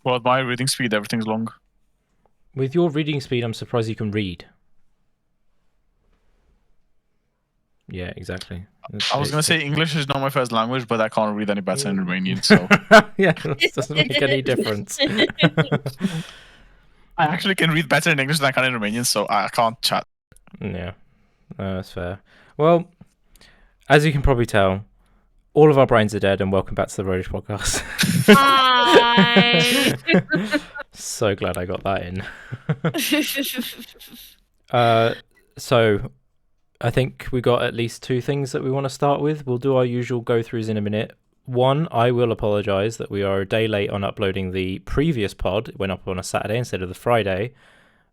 Well, at my reading speed, everything's long. With your reading speed, I'm surprised you can read. Yeah, exactly. I was going to say English is not my first language, but I can't read any better in Romanian, so... Yeah, it doesn't make any difference. I actually can read better in English than I can in Romanian, so I can't chat. Yeah, that's fair. Well, as you can probably tell, all of our brains are dead, and welcome back to the Roadish Podcast. Hi. So glad I got that in. So I think we got at least two things that we want to start with. We'll do our usual go-throughs in a minute. One, I will apologise that we are a day late on uploading the previous pod. It went up on a Saturday instead of the Friday.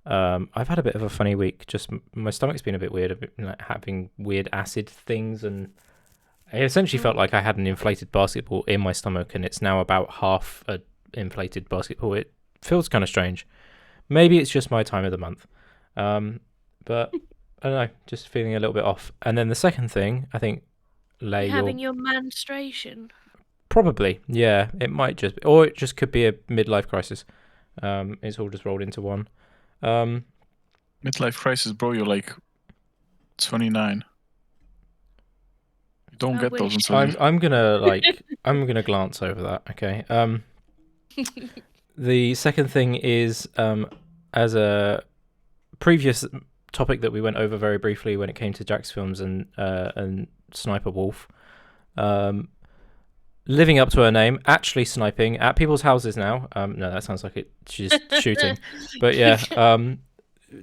I've had a bit of a funny week. Just my stomach's been a bit weird, like having weird acid things, and I essentially felt like I had an inflated basketball in my stomach, and it's now about half a inflated basketball. It feels kind of strange. Maybe it's just my time of the month. But I don't know, just feeling a little bit off. And then the second thing, I think, Ley, Having your menstruation. Probably, yeah. It might just be, or it just could be a midlife crisis. It's all just rolled into one. Midlife crisis, bro, you're like 29. You don't get those until I'm gonna glance over that, okay? The second thing is, as a previous topic that we went over very briefly when it came to Jack's films and Sniper Wolf, living up to her name, actually sniping at people's houses now. No, that sounds like she's shooting, but yeah,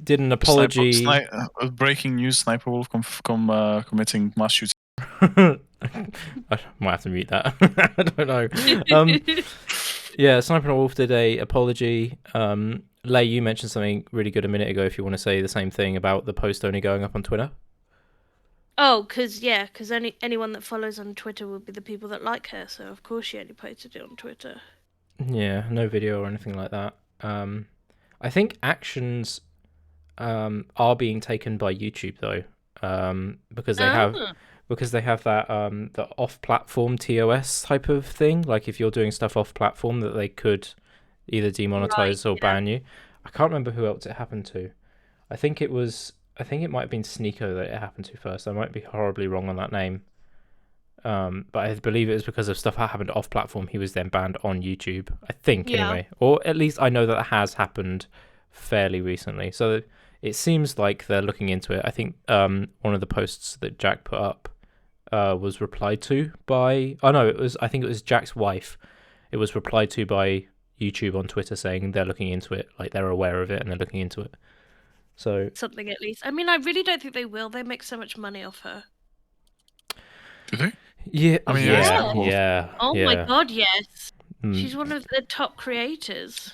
did an apology. Breaking news: Sniper Wolf committing mass shooting. I might have to mute that. I don't know. Yeah, Sniper Wolf did a apology. Ley, you mentioned something really good a minute ago. If you want to say the same thing about the post only going up on Twitter. Oh, because anyone that follows on Twitter would be the people that like her, so of course she only posted it on Twitter. Yeah, no video or anything like that. I think actions are being taken by YouTube though, because they have that the off-platform TOS type of thing. Like if you're doing stuff off-platform, that they could either demonetize or ban you. I can't remember who else it happened to. I think it might have been Sneeko that it happened to first. I might be horribly wrong on that name. But I believe it was because of stuff that happened off-platform. He was then banned on YouTube, I think, anyway. Or at least I know that has happened fairly recently. So it seems like they're looking into it. I think one of the posts that Jack put up was replied to by... Oh, no, I think it was Jack's wife. It was replied to by YouTube on Twitter saying they're looking into it, like they're aware of it and they're looking into it. So something at least. I mean, I really don't think they will. They make so much money off her. Do they? Yeah. I mean, yeah. Oh yeah. my god, yes. She's one of the top creators.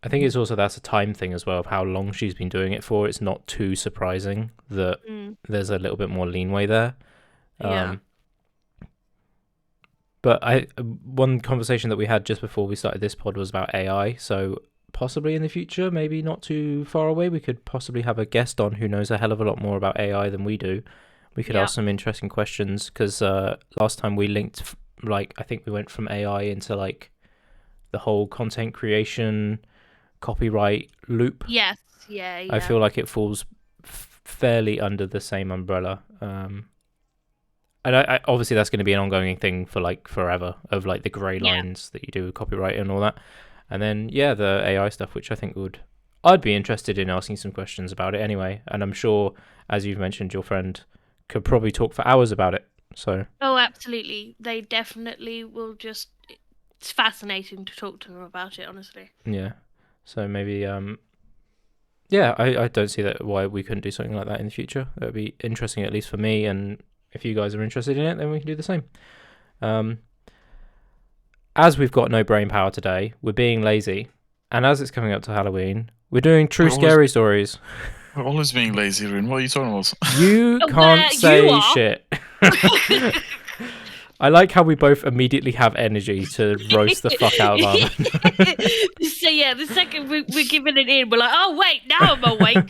I think it's also that's a time thing as well of how long she's been doing it for. It's not too surprising that there's a little bit more leeway there. Yeah. But one conversation that we had just before we started this pod was about AI. So possibly in the future, maybe not too far away, we could possibly have a guest on who knows a hell of a lot more about AI than we do. We could ask some interesting questions because last time we linked, like, I think we went from AI into like the whole content creation, copyright loop. Yes, yeah. I feel like it falls fairly under the same umbrella. And I obviously that's going to be an ongoing thing for like forever of like the grey lines that you do with copyright and all that. And then, the AI stuff, which I think I'd be interested in asking some questions about it anyway. And I'm sure, as you've mentioned, your friend could probably talk for hours about it. So. Oh, absolutely. They definitely will just... It's fascinating to talk to them about it, honestly. Yeah. So maybe, I don't see that why we couldn't do something like that in the future. That would be interesting, at least for me. And if you guys are interested in it, then we can do the same. As we've got no brain power today, we're being lazy. And as it's coming up to Halloween, we're doing true scary stories. We're always being lazy, Rune. What are you talking about? You can't say shit. I like how we both immediately have energy to roast the fuck out of Armin. So the second we're giving it in, we're like, oh wait, now I'm awake.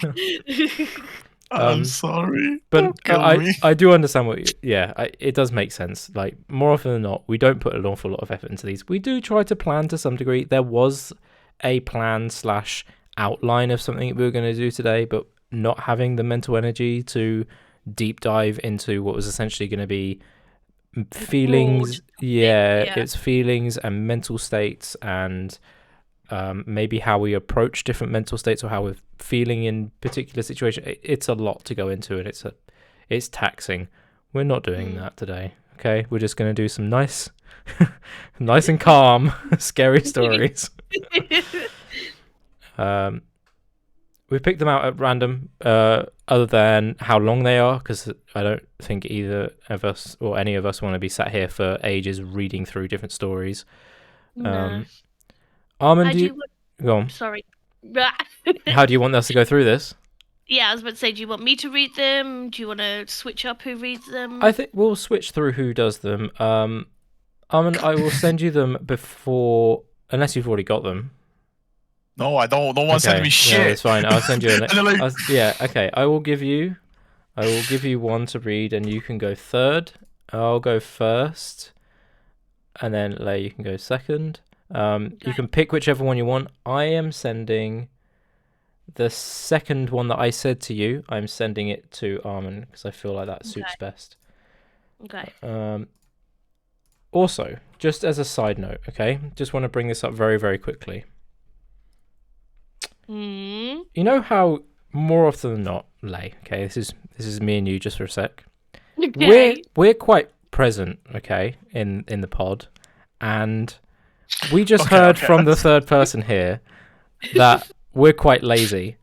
I'm sorry. But Don't kill me. I do understand it does make sense. Like, more often than not, we don't put an awful lot of effort into these. We do try to plan to some degree. There was a plan / outline of something we were going to do today, but not having the mental energy to deep dive into what was essentially going to be feelings. It's feelings and mental states, and maybe how we approach different mental states or how we're feeling in particular situation. It's a lot to go into, and it's taxing. We're not doing that today. Okay, we're just going to do some nice and calm scary stories. We picked them out at random, other than how long they are, because I don't think either of us or any of us want to be sat here for ages reading through different stories. No. Armand, go on. Sorry. How do you want us to go through this? Yeah, I was about to say, do you want me to read them? Do you want to switch up who reads them? I think we'll switch through who does them. Armand, I will send you them before, unless you've already got them. No, I don't want to send me shit. Yeah, it's fine. I'll send you okay. I will give you one to read, and you can go third. I'll go first, and then Ley, you can go second. You can pick whichever one you want. I am sending the second one that I said to you. I'm sending it to Armin because I feel like that suits best. Okay. Also, just as a side note, okay, just want to bring this up very, very quickly. You know how more often than not, Ley, okay, this is me and you just for a sec. Okay. We're quite present, okay, in the pod, and we just heard from the third person here that we're quite lazy.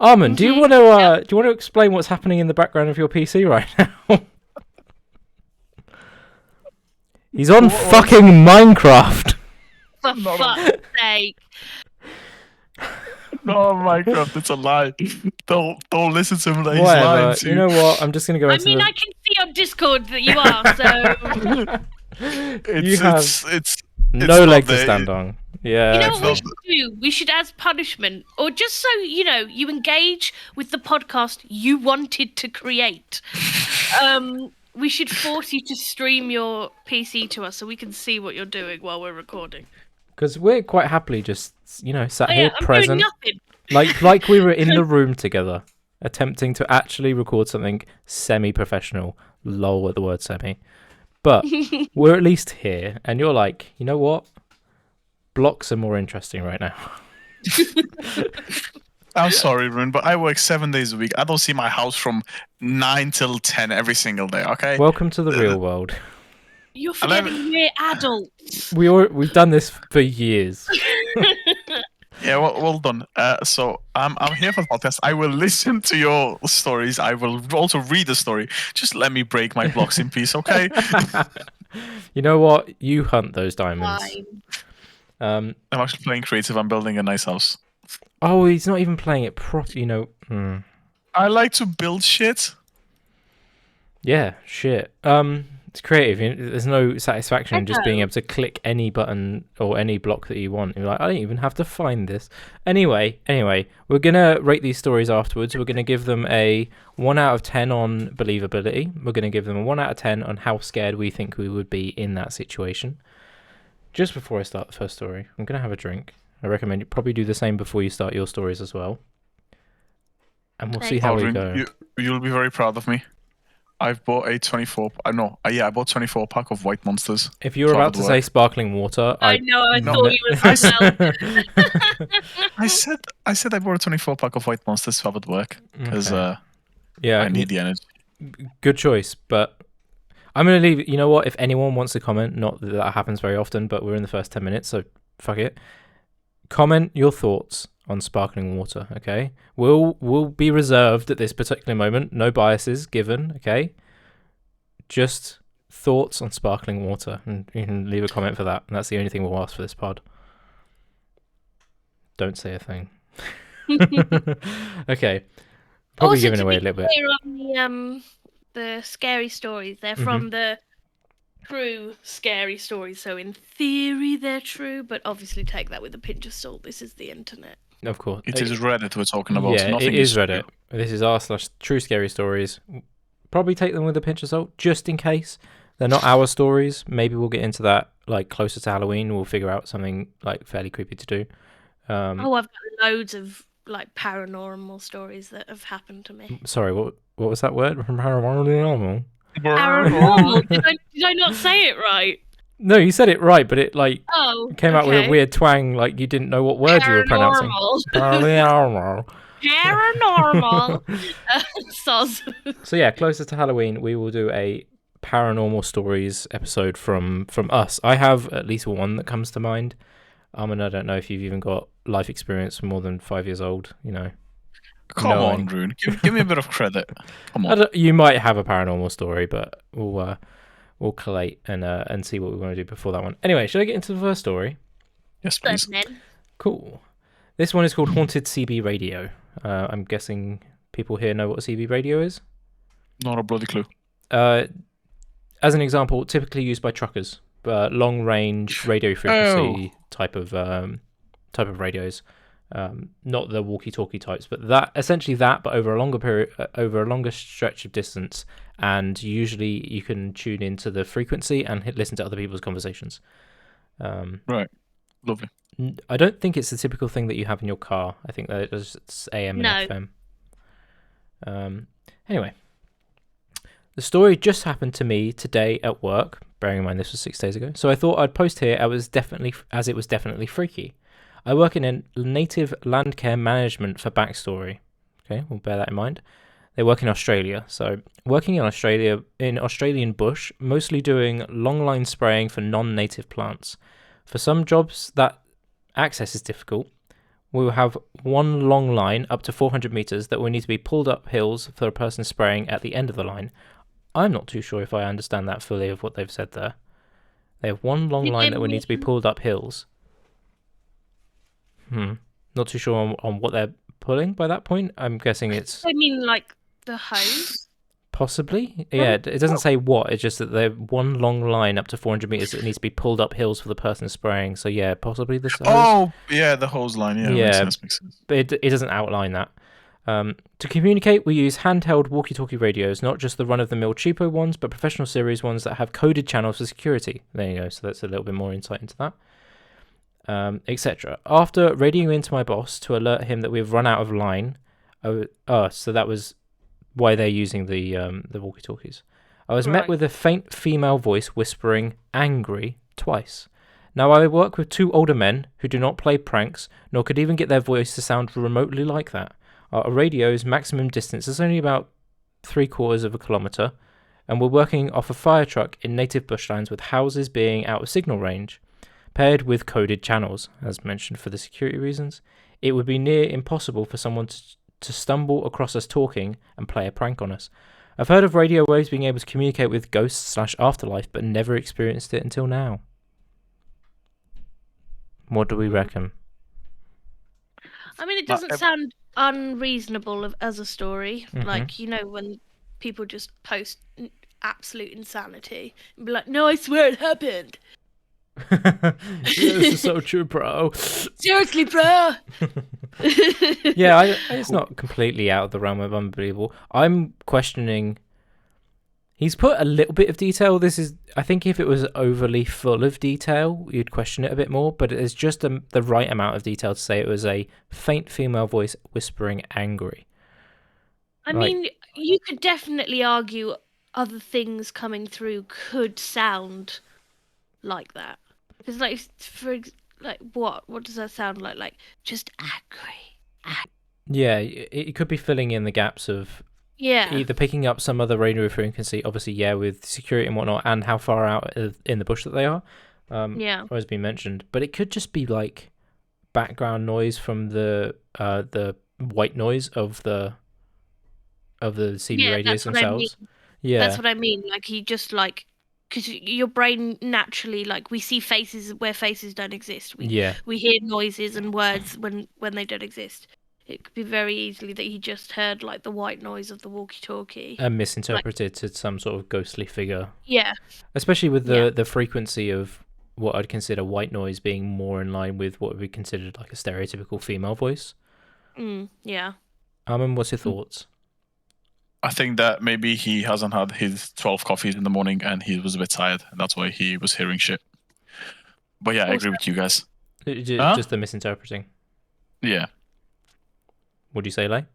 Armin, do you want to explain what's happening in the background of your PC right now? He's on fucking Minecraft. For fuck's sake. No, Minecraft, it's a lie. Don't listen to him. He's Whatever. lying to you know what? I'm just gonna go into I can see on Discord that you are, so it's no leg to stand on. Yeah. You know what we should do? We should, as punishment, or just so you engage with the podcast you wanted to create. We should force you to stream your PC to us so we can see what you're doing while we're recording. Because we're quite happily just, sat here I'm present. doing nothing. Like we were in the room together, attempting to actually record something semi-professional. Lol at the word semi. But we're at least here, and you're like, you know what? Blocks are more interesting right now. I'm sorry, Rune, but I work 7 days a week. I don't see my house from 9 till 10 every single day, okay? Welcome to the real world. You're forgetting we're adults. We've done this for years. Yeah, well done. So I'm here for the podcast. I will listen to your stories. I will also read the story. Just let me break my blocks in peace, okay? You know what? You hunt those diamonds. Fine. I'm actually playing creative. I'm building a nice house. Oh, he's not even playing it properly. I like to build shit. Yeah, shit. It's creative. There's no satisfaction in just being able to click any button or any block that you want. You're like, I don't even have to find this. Anyway, we're gonna rate these stories afterwards. We're gonna give them a 1 out of 10 on believability. We're gonna give them a 1 out of 10 on how scared we think we would be in that situation. Just before I start the first story, I'm gonna have a drink. I recommend you probably do the same before you start your stories as well. And we'll see how we go. You'll be very proud of me. I've bought a 24. I bought 24 pack of white monsters. If you were about to say sparkling water, I thought you were as well. I said I bought a 24 pack of white monsters to have it work because I need the energy. Good choice, but I'm gonna leave. You know what? If anyone wants to comment, not that that happens very often, but we're in the first 10 minutes, so fuck it. Comment your thoughts on sparkling water, okay? We'll be reserved at this particular moment. No biases given, okay? Just thoughts on sparkling water, and you can leave a comment for that. And that's the only thing we'll ask for this pod. Don't say a thing. Okay. Probably giving away a little bit. On the scary stories, they're from the true scary stories, so in theory they're true, but obviously take that with a pinch of salt. This is the internet. Of course. It is Reddit we're talking about. Yeah, Nothing it is true. Reddit. This is r/true scary stories. Probably take them with a pinch of salt, just in case. They're not our stories. Maybe we'll get into that like closer to Halloween. We'll figure out something like fairly creepy to do. I've got loads of like paranormal stories that have happened to me. Sorry, what was that word? Paranormal? Paranormal? Did I not say it right? No, you said it right, but it like came out with a okay. weird twang, like you didn't know what word you were pronouncing. Paranormal. Paranormal. Soz. So yeah, closer to Halloween, we will do a paranormal stories episode from us. I have at least one that comes to mind. And I don't know if you've even got life experience from more than 5 years old. Come on, Rune. Give me a bit of credit. Come on. You might have a paranormal story, but we'll collate and see what we want to do before that one. Anyway, should I get into the first story? Yes, please. Cool. This one is called Haunted CB Radio. I'm guessing people here know what a CB radio is? Not a bloody clue. As an example, typically used by truckers, long-range radio frequency type of radios. Not the walkie-talkie types, but but over a longer period, over a longer stretch of distance, and usually you can tune into the frequency and listen to other people's conversations. Right, lovely. I don't think it's the typical thing that you have in your car. I think that it's AM and FM. Anyway, the story just happened to me today at work. Bearing in mind this was 6 days ago, so I thought I'd post here. It was definitely freaky. I work in a native land care management for backstory. Okay, we'll bear that in mind. They work in Australia, so working in Australian bush, mostly doing long line spraying for non-native plants. For some jobs that access is difficult, we will have one long line up to 400 meters that will need to be pulled up hills for a person spraying at the end of the line. I'm not too sure if I understand that fully of what they've said there. They have one long line that will need to be pulled up hills. Not too sure on what they're pulling by that point. I'm guessing it's... I mean, like the hose? Possibly. Yeah, it doesn't say what. It's just that they're one long line up to 400 meters that needs to be pulled up hills for the person spraying. So yeah, possibly this hose. Oh, yeah, the hose line. Yeah, makes sense. But it doesn't outline that. To communicate, we use handheld walkie-talkie radios, not just the run-of-the-mill cheapo ones, but professional series ones that have coded channels for security. There you go. So that's a little bit more insight into that. Etc. After radioing into my boss to alert him that we've run out of line. So that was why they're using the walkie-talkies. I was met with a faint female voice whispering "angry" twice. Now I work with two older men who do not play pranks, nor could even get their voice to sound remotely like that. Our radio's maximum distance is only about 3/4 of a kilometre, and we're working off a fire truck in native bushlands with houses being out of signal range. Paired with coded channels, as mentioned for the security reasons, it would be near impossible for someone to stumble across us talking and play a prank on us. I've heard of radio waves being able to communicate with ghosts/afterlife, but never experienced it until now. What do we reckon? I mean, it doesn't sound unreasonable as a story. Mm-hmm. Like, when people just post absolute insanity and be like, no, I swear it happened. This is so true, bro. Seriously, bro. Yeah, it's not completely out of the realm of unbelievable. I'm questioning. He's put a little bit of detail. I think if it was overly full of detail, you'd question it a bit more. But it's just the right amount of detail to say it was a faint female voice whispering "angry." I mean, you could definitely argue other things coming through could sound like that. Because, what does that sound like? Like, just angry. Yeah, it could be filling in the gaps of either picking up some other radio frequency, obviously, with security and whatnot, and how far out in the bush that they are. Always been mentioned, but it could just be like background noise from the white noise of the CB radios themselves. Yeah, that's what I mean. Like, he just because your brain naturally, we see faces where faces don't exist. We hear noises and words when they don't exist. It could be very easily that he just heard the white noise of the walkie-talkie and misinterpreted to some sort of ghostly figure. Yeah, especially with the frequency of what I'd consider white noise being more in line with what would be considered like a stereotypical female voice. Yeah. What's your thoughts? I think that maybe he hasn't had his 12 coffees in the morning and he was a bit tired, and that's why he was hearing shit. But yeah, I agree with you guys. Just the misinterpreting. Yeah. What'd you say, Ley?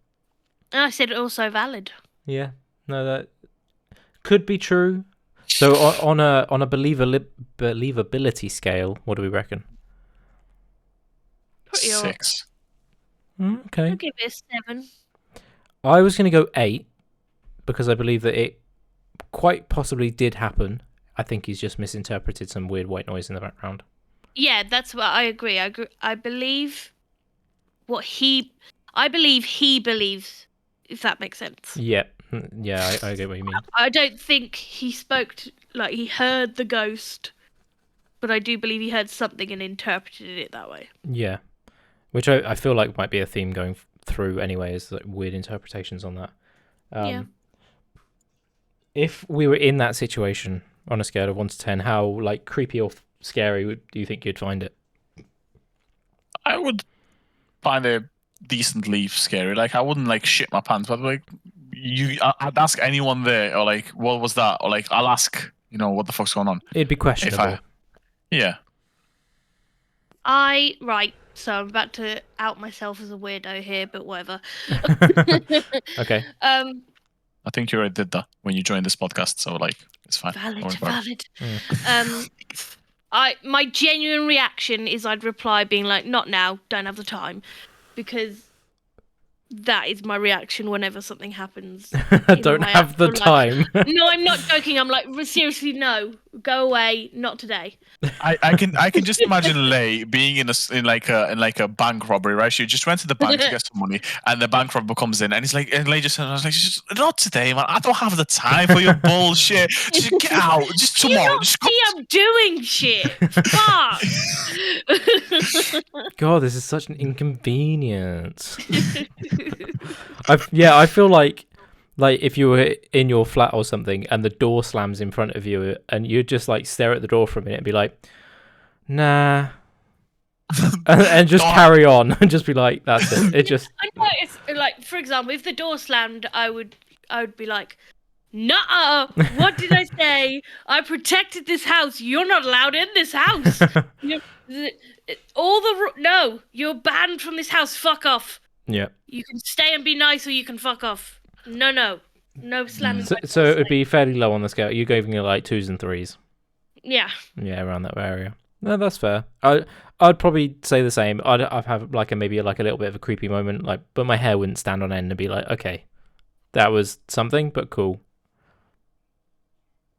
I said also valid. Yeah. No, that could be true. So on a believability scale, what do we reckon? 6. Okay. I'll give it a 7. I was going to go 8 because I believe that it quite possibly did happen. I think he's just misinterpreted some weird white noise in the background. Yeah, that's what I agree. I believe what he believes, if that makes sense. Yeah. Yeah, I get what you mean. I don't think he spoke like he heard the ghost, but I do believe he heard something and interpreted it that way. Yeah. Which I feel like might be a theme going through anyway, is like weird interpretations on that. Yeah. If we were in that situation on a scale of 1 to 10, how like creepy or scary do you think you'd find it? I would find it decently scary. Like, I wouldn't like shit my pants, but like I'd ask anyone there, or like, what was that? Or like, I'll ask, what the fuck's going on? It'd be questionable. Yeah. Right. So I'm about to out myself as a weirdo here, but whatever. Okay. I think you already did that when you joined this podcast, so like, it's fine. Valid. My genuine reaction is I'd reply being like, not now, don't have the time, because that is my reaction whenever something happens. Don't have the time. No, I'm not joking. I'm like, seriously, no, go away, not today. I can just imagine Ley being in a bank robbery, right? She just went to the bank to get some money, and the bank robber comes in, and he's like, and Ley I was like, not today, man. I don't have the time for your bullshit. Just get out. Just tomorrow. I'm doing shit. Fuck. God, this is such an inconvenience. I feel like if you were in your flat or something and the door slams in front of you and you just like stare at the door for a minute and be like, nah, and just carry on and just be like, that's it. It just. I know, it's like, for example, if the door slammed, I would be like, nuh-uh, what did I say? I protected this house. You're not allowed in this house. No, you're banned from this house. Fuck off. Yeah. You can stay and be nice, or you can fuck off. No slamming. So it would be fairly low on the scale. You're giving it like 2s and 3s. Yeah. Yeah, around that area. No, that's fair. I'd probably say the same. I'd have maybe a little bit of a creepy moment, but my hair wouldn't stand on end and be like, okay, that was something, but cool.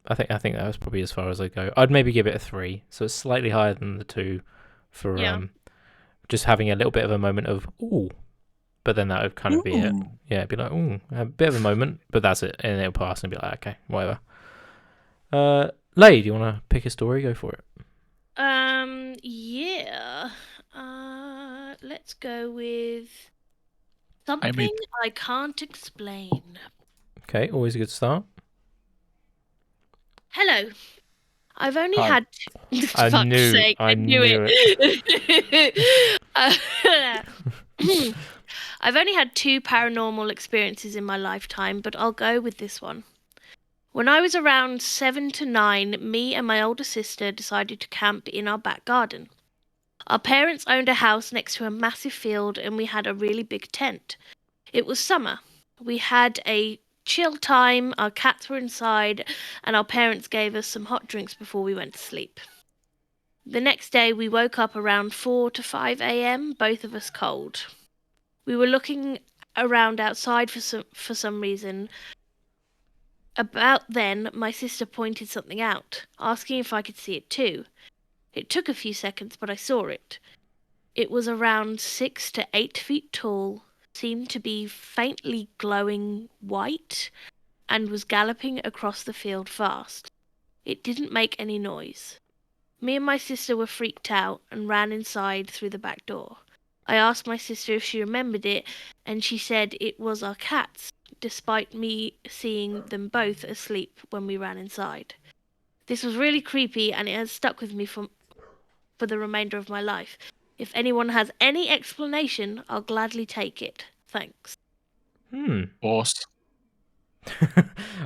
I think that was probably as far as I'd go. I'd maybe give it a 3, so it's slightly higher than the 2 for just having a little bit of a moment of ooh, but then that would kind of be it. Yeah, it'd be like ooh, a bit of a moment, but that's it, and it'll pass and be like okay, whatever. Ley, do you want to pick a story? Go for it. Yeah. Let's go with something I can't explain. Okay, always a good start. Hello. I've only had. I knew it. I've only had 2 paranormal experiences in my lifetime, but I'll go with this one. When I was around 7 to 9, me and my older sister decided to camp in our back garden. Our parents owned a house next to a massive field, and we had a really big tent. It was summer. We had a chill time, our cats were inside, and our parents gave us some hot drinks before we went to sleep. The next day we woke up around 4 to 5 a.m., both of us cold. We were looking around outside for some reason. About then, my sister pointed something out, asking if I could see it too. It took a few seconds, but I saw it. It was around 6 to 8 feet tall, seemed to be faintly glowing white, and was galloping across the field fast. It didn't make any noise. Me and my sister were freaked out and ran inside through the back door. I asked my sister if she remembered it, and she said it was our cats, despite me seeing them both asleep when we ran inside. This was really creepy, and it has stuck with me for the remainder of my life. If anyone has any explanation, I'll gladly take it. Thanks. Horse.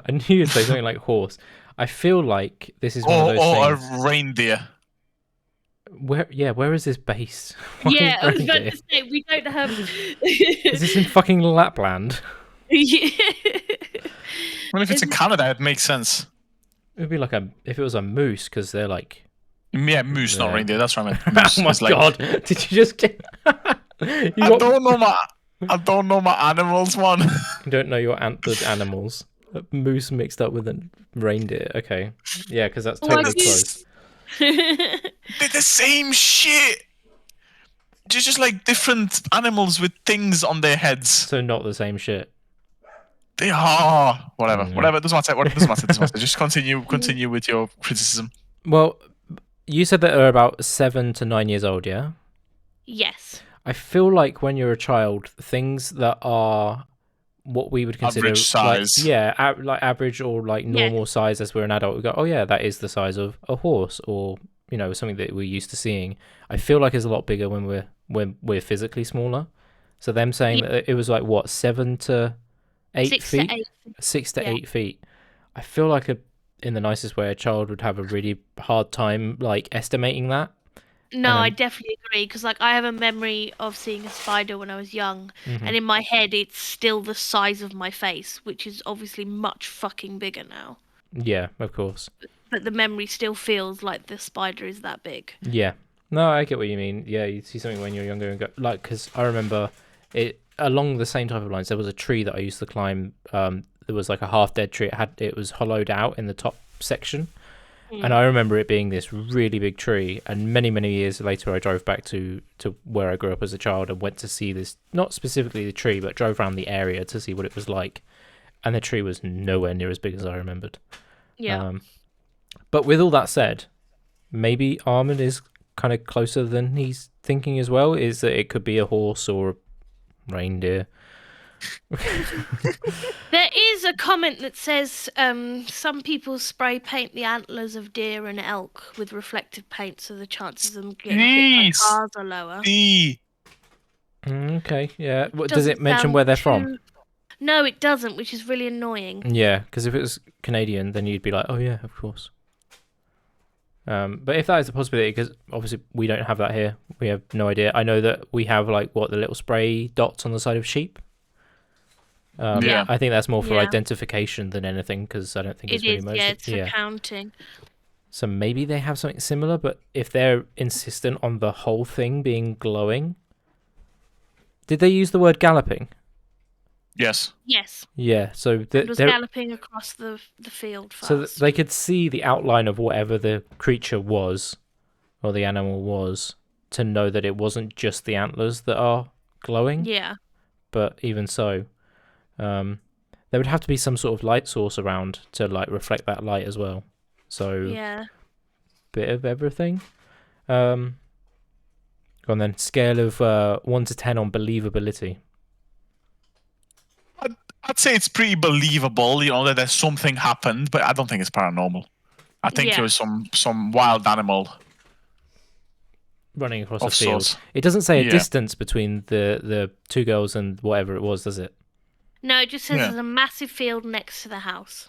I knew you'd say something like horse. I feel like this is one of those or things. a reindeer. Where is this based? Why Yeah, I was about reindeer? to say, we don't have... Is this in fucking Lapland? Yeah. Well, if it's in Canada, it makes sense. It would be like if it was a moose, because they're like... Yeah, moose, not Yeah. reindeer. That's what I meant. Moose Oh my is like... god! Did you just get... I don't know my animals, man. You don't know your antlered animals. A moose mixed up with a reindeer. Okay. Yeah, because that's totally close. They're the same shit. They're just like different animals with things on their heads. So not the same shit. They are whatever. Yeah. Whatever. Doesn't matter. Just continue with your criticism. Well, you said that they're about 7 to 9 years old, yeah? Yes. I feel like when you're a child, things that are what we would consider Average size. like average or like normal size as we're an adult, we go, oh yeah, that is the size of a horse, or something that we're used to seeing. I feel like it's a lot bigger when we're physically smaller. So them saying that it was like what 7 to 8 6 feet, to 8. 6 to 8 feet. I feel like in the nicest way, a child would have a really hard time like estimating that. No, I definitely agree, because like I have a memory of seeing a spider when I was young, and in my head it's still the size of my face, which is obviously much fucking bigger now. Yeah, of course. But the memory still feels like the spider is that big. Yeah. No, I get what you mean. Yeah, you see something when you're younger and go like, because I remember it along the same type of lines. There was a tree that I used to climb. There was like a half dead tree. It was hollowed out in the top section. And I remember it being this really big tree, and many, many years later I drove back to where I grew up as a child and went to see this, not specifically the tree, but drove around the area to see what it was like. And the tree was nowhere near as big as I remembered. Yeah. But with all that said, maybe Armin is kind of closer than he's thinking as well, is that it could be a horse or a reindeer. There is a comment that says some people spray paint the antlers of deer and elk with reflective paint, so the chances of them getting hit by cars are lower. Okay, yeah. Does it mention where they're from? No, it doesn't, which is really annoying. Yeah, because if it was Canadian, then you'd be like, oh yeah, of course. But if that is a possibility, because obviously we don't have that here, we have no idea. I know that we have the little spray dots on the side of sheep. Yeah. I think that's more for identification than anything, because I don't think it's really much. Yeah, it's for counting. So maybe they have something similar, but if they're insistent on the whole thing being glowing, did they use the word galloping? Yes. Yes. Yeah, so It was galloping across the field fast. So they could see the outline of whatever the creature was, or the animal was, to know that it wasn't just the antlers that are glowing. Yeah. But even so, there would have to be some sort of light source around to reflect that light as well. So yeah, bit of everything. Go on then. Scale of 1 to 10 on believability. I'd say it's pretty believable, that there's something happened, but I don't think it's paranormal. I think it was some wild animal running across a field. Sorts. It doesn't say a distance between the two girls and whatever it was, does it? No, it just says there's a massive field next to the house.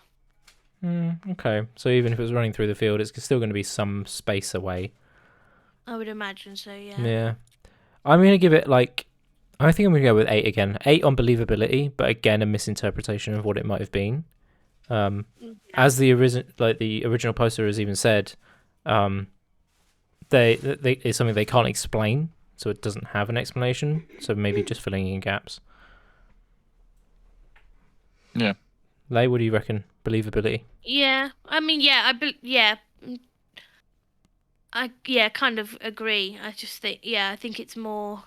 Okay, so even if it was running through the field, it's still going to be some space away. I would imagine so, yeah. Yeah. I'm going to give it I think I'm going to go with 8 again. 8 on believability, but again, a misinterpretation of what it might have been. As the original poster has even said, it's something they can't explain, so it doesn't have an explanation. So maybe just filling in gaps. Yeah. Ley, what do you reckon? Believability? Yeah, I mean, I kind of agree. I just think, I think it's more,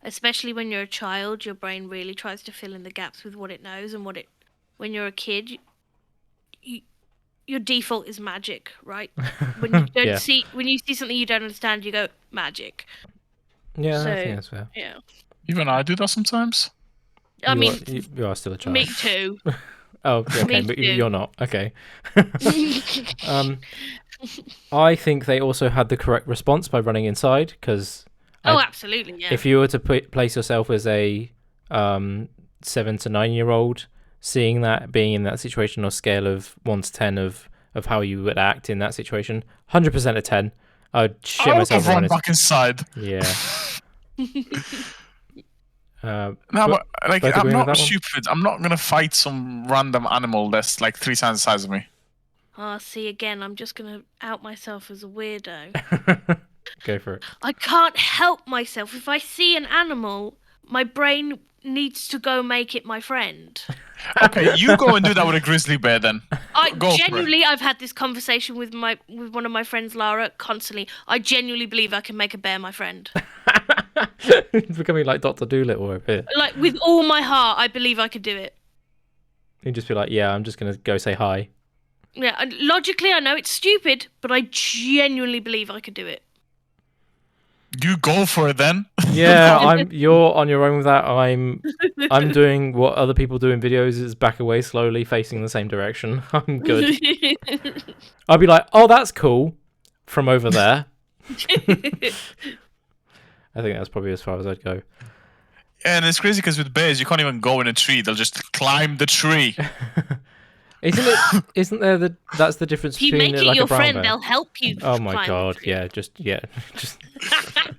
especially when you're a child, your brain really tries to fill in the gaps with what it knows, and when you're a kid, your default is magic, right? When you don't when you see something you don't understand, you go magic. Yeah, I think that's fair. Yeah. Even I do that sometimes. I mean, you are still a child. Me too. Oh, okay, but you're not. Okay. I think they also had the correct response by running inside, because absolutely, yeah. if you were to place yourself as a 7 to 9 year old, seeing that, being in that situation, on a scale of 1 to 10 of how you would act in that situation, 100% a 10. I'd shit I would myself. have run back inside. Yeah. No, but like, both I'm agreeing with not that one? stupid. I'm not gonna fight some random animal that's like 3 times the size of me. Oh, see, again, I'm just going to out myself as a weirdo. Go for it. I can't help myself. If I see an animal, my brain needs to go make it my friend. Okay, you go and do that with a grizzly bear then. I've had this conversation with one of my friends, Lara, constantly. I genuinely believe I can make a bear my friend. It's becoming like Dr. Dolittle over here. Like, with all my heart, I believe I could do it. You'd just be like, yeah, I'm just going to go say hi. Yeah, and logically, I know it's stupid, but I genuinely believe I could do it. You go for it then. Yeah, you're on your own with that. I'm doing what other people do in videos, is back away slowly, facing the same direction. I'm good. I'll be like, oh, that's cool, from over there. I think that's probably as far as I'd go. And it's crazy because with bears, you can't even go in a tree. They'll just climb the tree. Isn't there that's the difference If you between make it like your a brown friend, bear? they'll help you. Oh my climb god, the tree. yeah.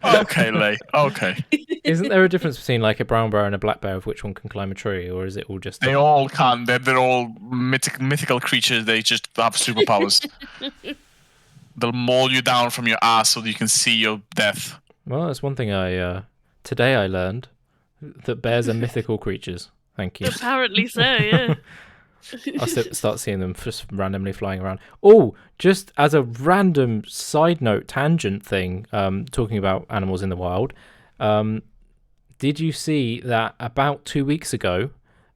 Okay, Ley. Okay. Isn't there a difference between like a brown bear and a black bear of which one can climb a tree, or is it all just? They all can. They're all mythical creatures. They just have superpowers. They'll maul you down from your ass so that you can see your death. Well, that's one thing today I learned, that bears are mythical creatures. Thank you. Apparently so, yeah. I'll start seeing them just randomly flying around. Oh, just as a random side note, tangent thing, talking about animals in the wild, did you see that about 2 weeks ago,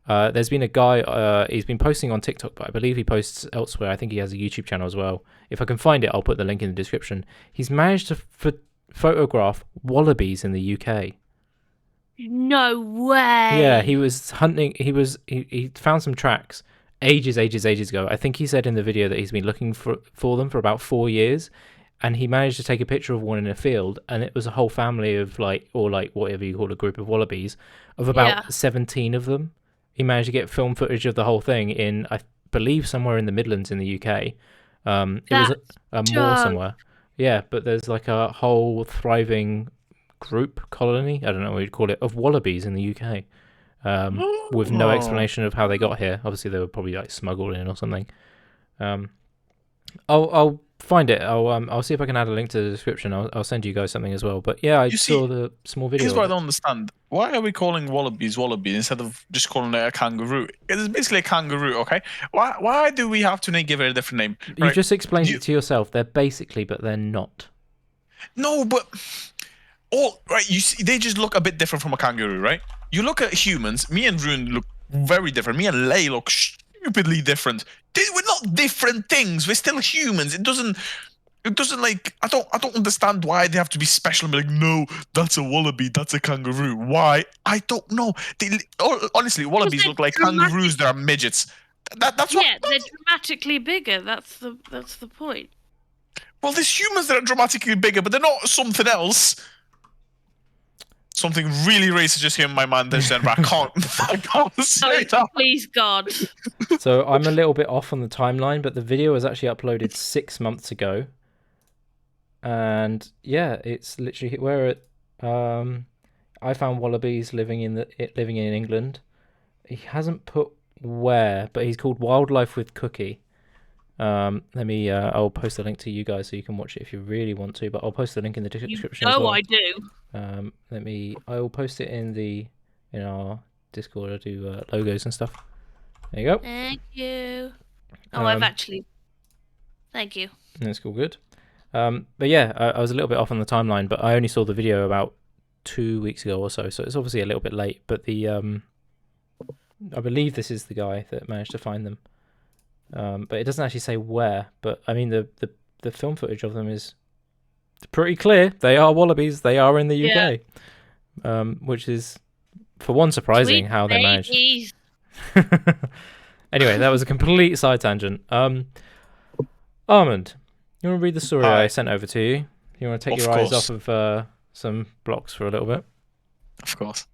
there's been a guy, he's been posting on TikTok, but I believe he posts elsewhere. I think he has a YouTube channel as well. If I can find it, I'll put the link in the description. He's managed to photograph wallabies in the UK. No way. Yeah, he was hunting. He found some tracks ages ago. I think he said in the video that he's been looking for them for about 4 years, and he managed to take a picture of one in a field, and it was a whole family of whatever you call a group of wallabies, of about 17 of them. He managed to get film footage of the whole thing in, I believe, somewhere in the Midlands in the UK. It was a moor somewhere. Yeah, but there's like a whole thriving group colony, I don't know what you'd call it, of wallabies in the UK, with no explanation of how they got here. Obviously they were probably like smuggled in or something. I'll find it. I'll see if I can add a link to the description. I'll send you guys something as well. But yeah, I saw the small video. Here's what I don't understand. Why are we calling wallabies instead of just calling it a kangaroo? It's basically a kangaroo, okay? Why do we have to give it a different name? You just explained it to yourself. They're basically, but they're not. No, but you see, they just look a bit different from a kangaroo, right? You look at humans. Me and Rune look very different. Me and Ley look stupidly different. We're not different things. We're still humans. It doesn't like, I don't understand why they have to be special and be like, no, that's a wallaby, that's a kangaroo. Why? I don't know. Honestly, wallabies look like kangaroos that are midgets. That's what. Yeah, they're dramatically bigger. That's the point. Well, there's humans that are dramatically bigger, but they're not something else. Something really racist just came in my mind there, but I can't say that. Please, God. So I'm a little bit off on the timeline, but the video was actually uploaded 6 months ago. And yeah, it's literally where I found wallabies living in England. He hasn't put where, but he's called Wildlife with Cookie. I'll post a link to you guys so you can watch it if you really want to, but I'll post the link in the description as well. I do. I will post it in our Discord. I do logos and stuff. There you go. Thank you. Thank you. That's all good. But yeah, I was a little bit off on the timeline, but I only saw the video about 2 weeks ago or so it's obviously a little bit late, but I believe this is the guy that managed to find them. But it doesn't actually say where, but I mean the film footage of them is pretty clear. They are wallabies. They are in the UK, which is, for one, surprising. Sweet how they managed. Anyway, that was a complete side tangent. Armand, You want to read the story I sent over to you? You want to take your eyes off of some blocks for a little bit? Of course.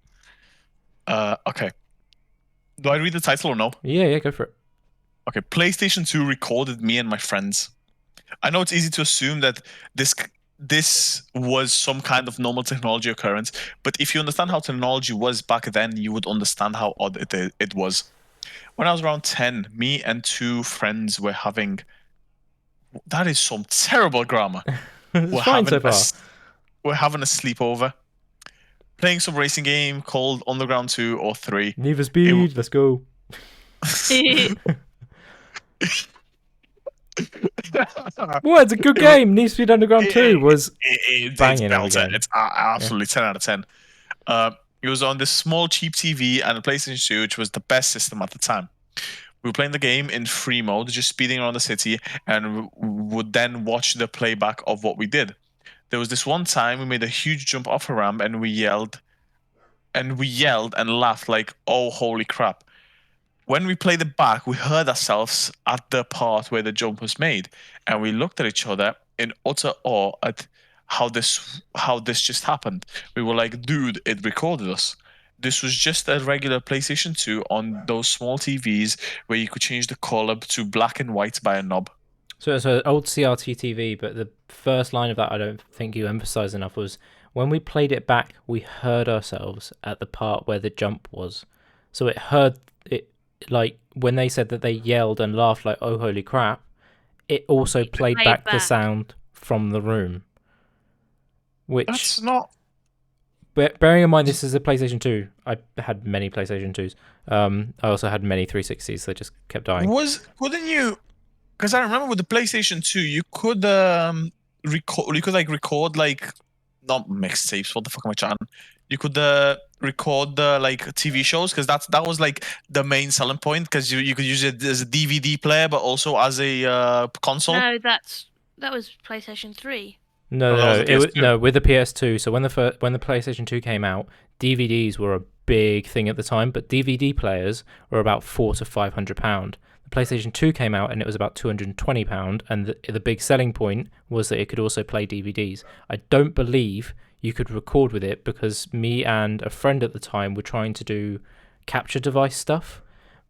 Okay. Do I read the title or no? Yeah, go for it. Okay, PlayStation 2 recorded me and my friends. I know it's easy to assume that this was some kind of normal technology occurrence, but if you understand how technology was back then, you would understand how odd it was. When I was around 10, me and 2 friends were having... That is some terrible grammar. It's fine so far. We're having a sleepover, playing some racing game called Underground 2 or 3. Need for Speed, let's go. Well, it's a good game. Need for Speed Underground 2 was banging. It's absolutely 10 out of 10. It was on this small cheap TV and a PlayStation 2, which was the best system at the time. We were playing the game in free mode, just speeding around the city, and would then watch the playback of what we did. There was this one time we made a huge jump off a ramp, and we yelled and laughed like, "Oh, holy crap." When we played it back, we heard ourselves at the part where the jump was made, and we looked at each other in utter awe at how this just happened. We were like, "Dude, it recorded us." This was just a regular PlayStation 2 on those small TVs where you could change the color to black and white by a knob. So it's an old CRT TV, but the first line of that I don't think you emphasised enough was when we played it back, we heard ourselves at the part where the jump was. So it heard it, like when they said that they yelled and laughed like, "Oh, holy crap," it also played back the sound from the room. Which... That's not... Bearing in mind this is a PlayStation 2, I had many PlayStation 2s. I also had many 360s. They just kept dying. Couldn't you? Because I remember with the PlayStation 2, you could record. You could record not mixtapes. What the fuck am I chatting? You could record the TV shows, because that was the main selling point, because you could use it as a DVD player, but also as a console. No, that was PlayStation 3. No, it was with the PS2. So when the PlayStation 2 came out, DVDs were a big thing at the time, but DVD players were about £400 to £500. The PlayStation 2 came out and it was about £220, and the big selling point was that it could also play DVDs. I don't believe you could record with it, because me and a friend at the time were trying to do capture device stuff.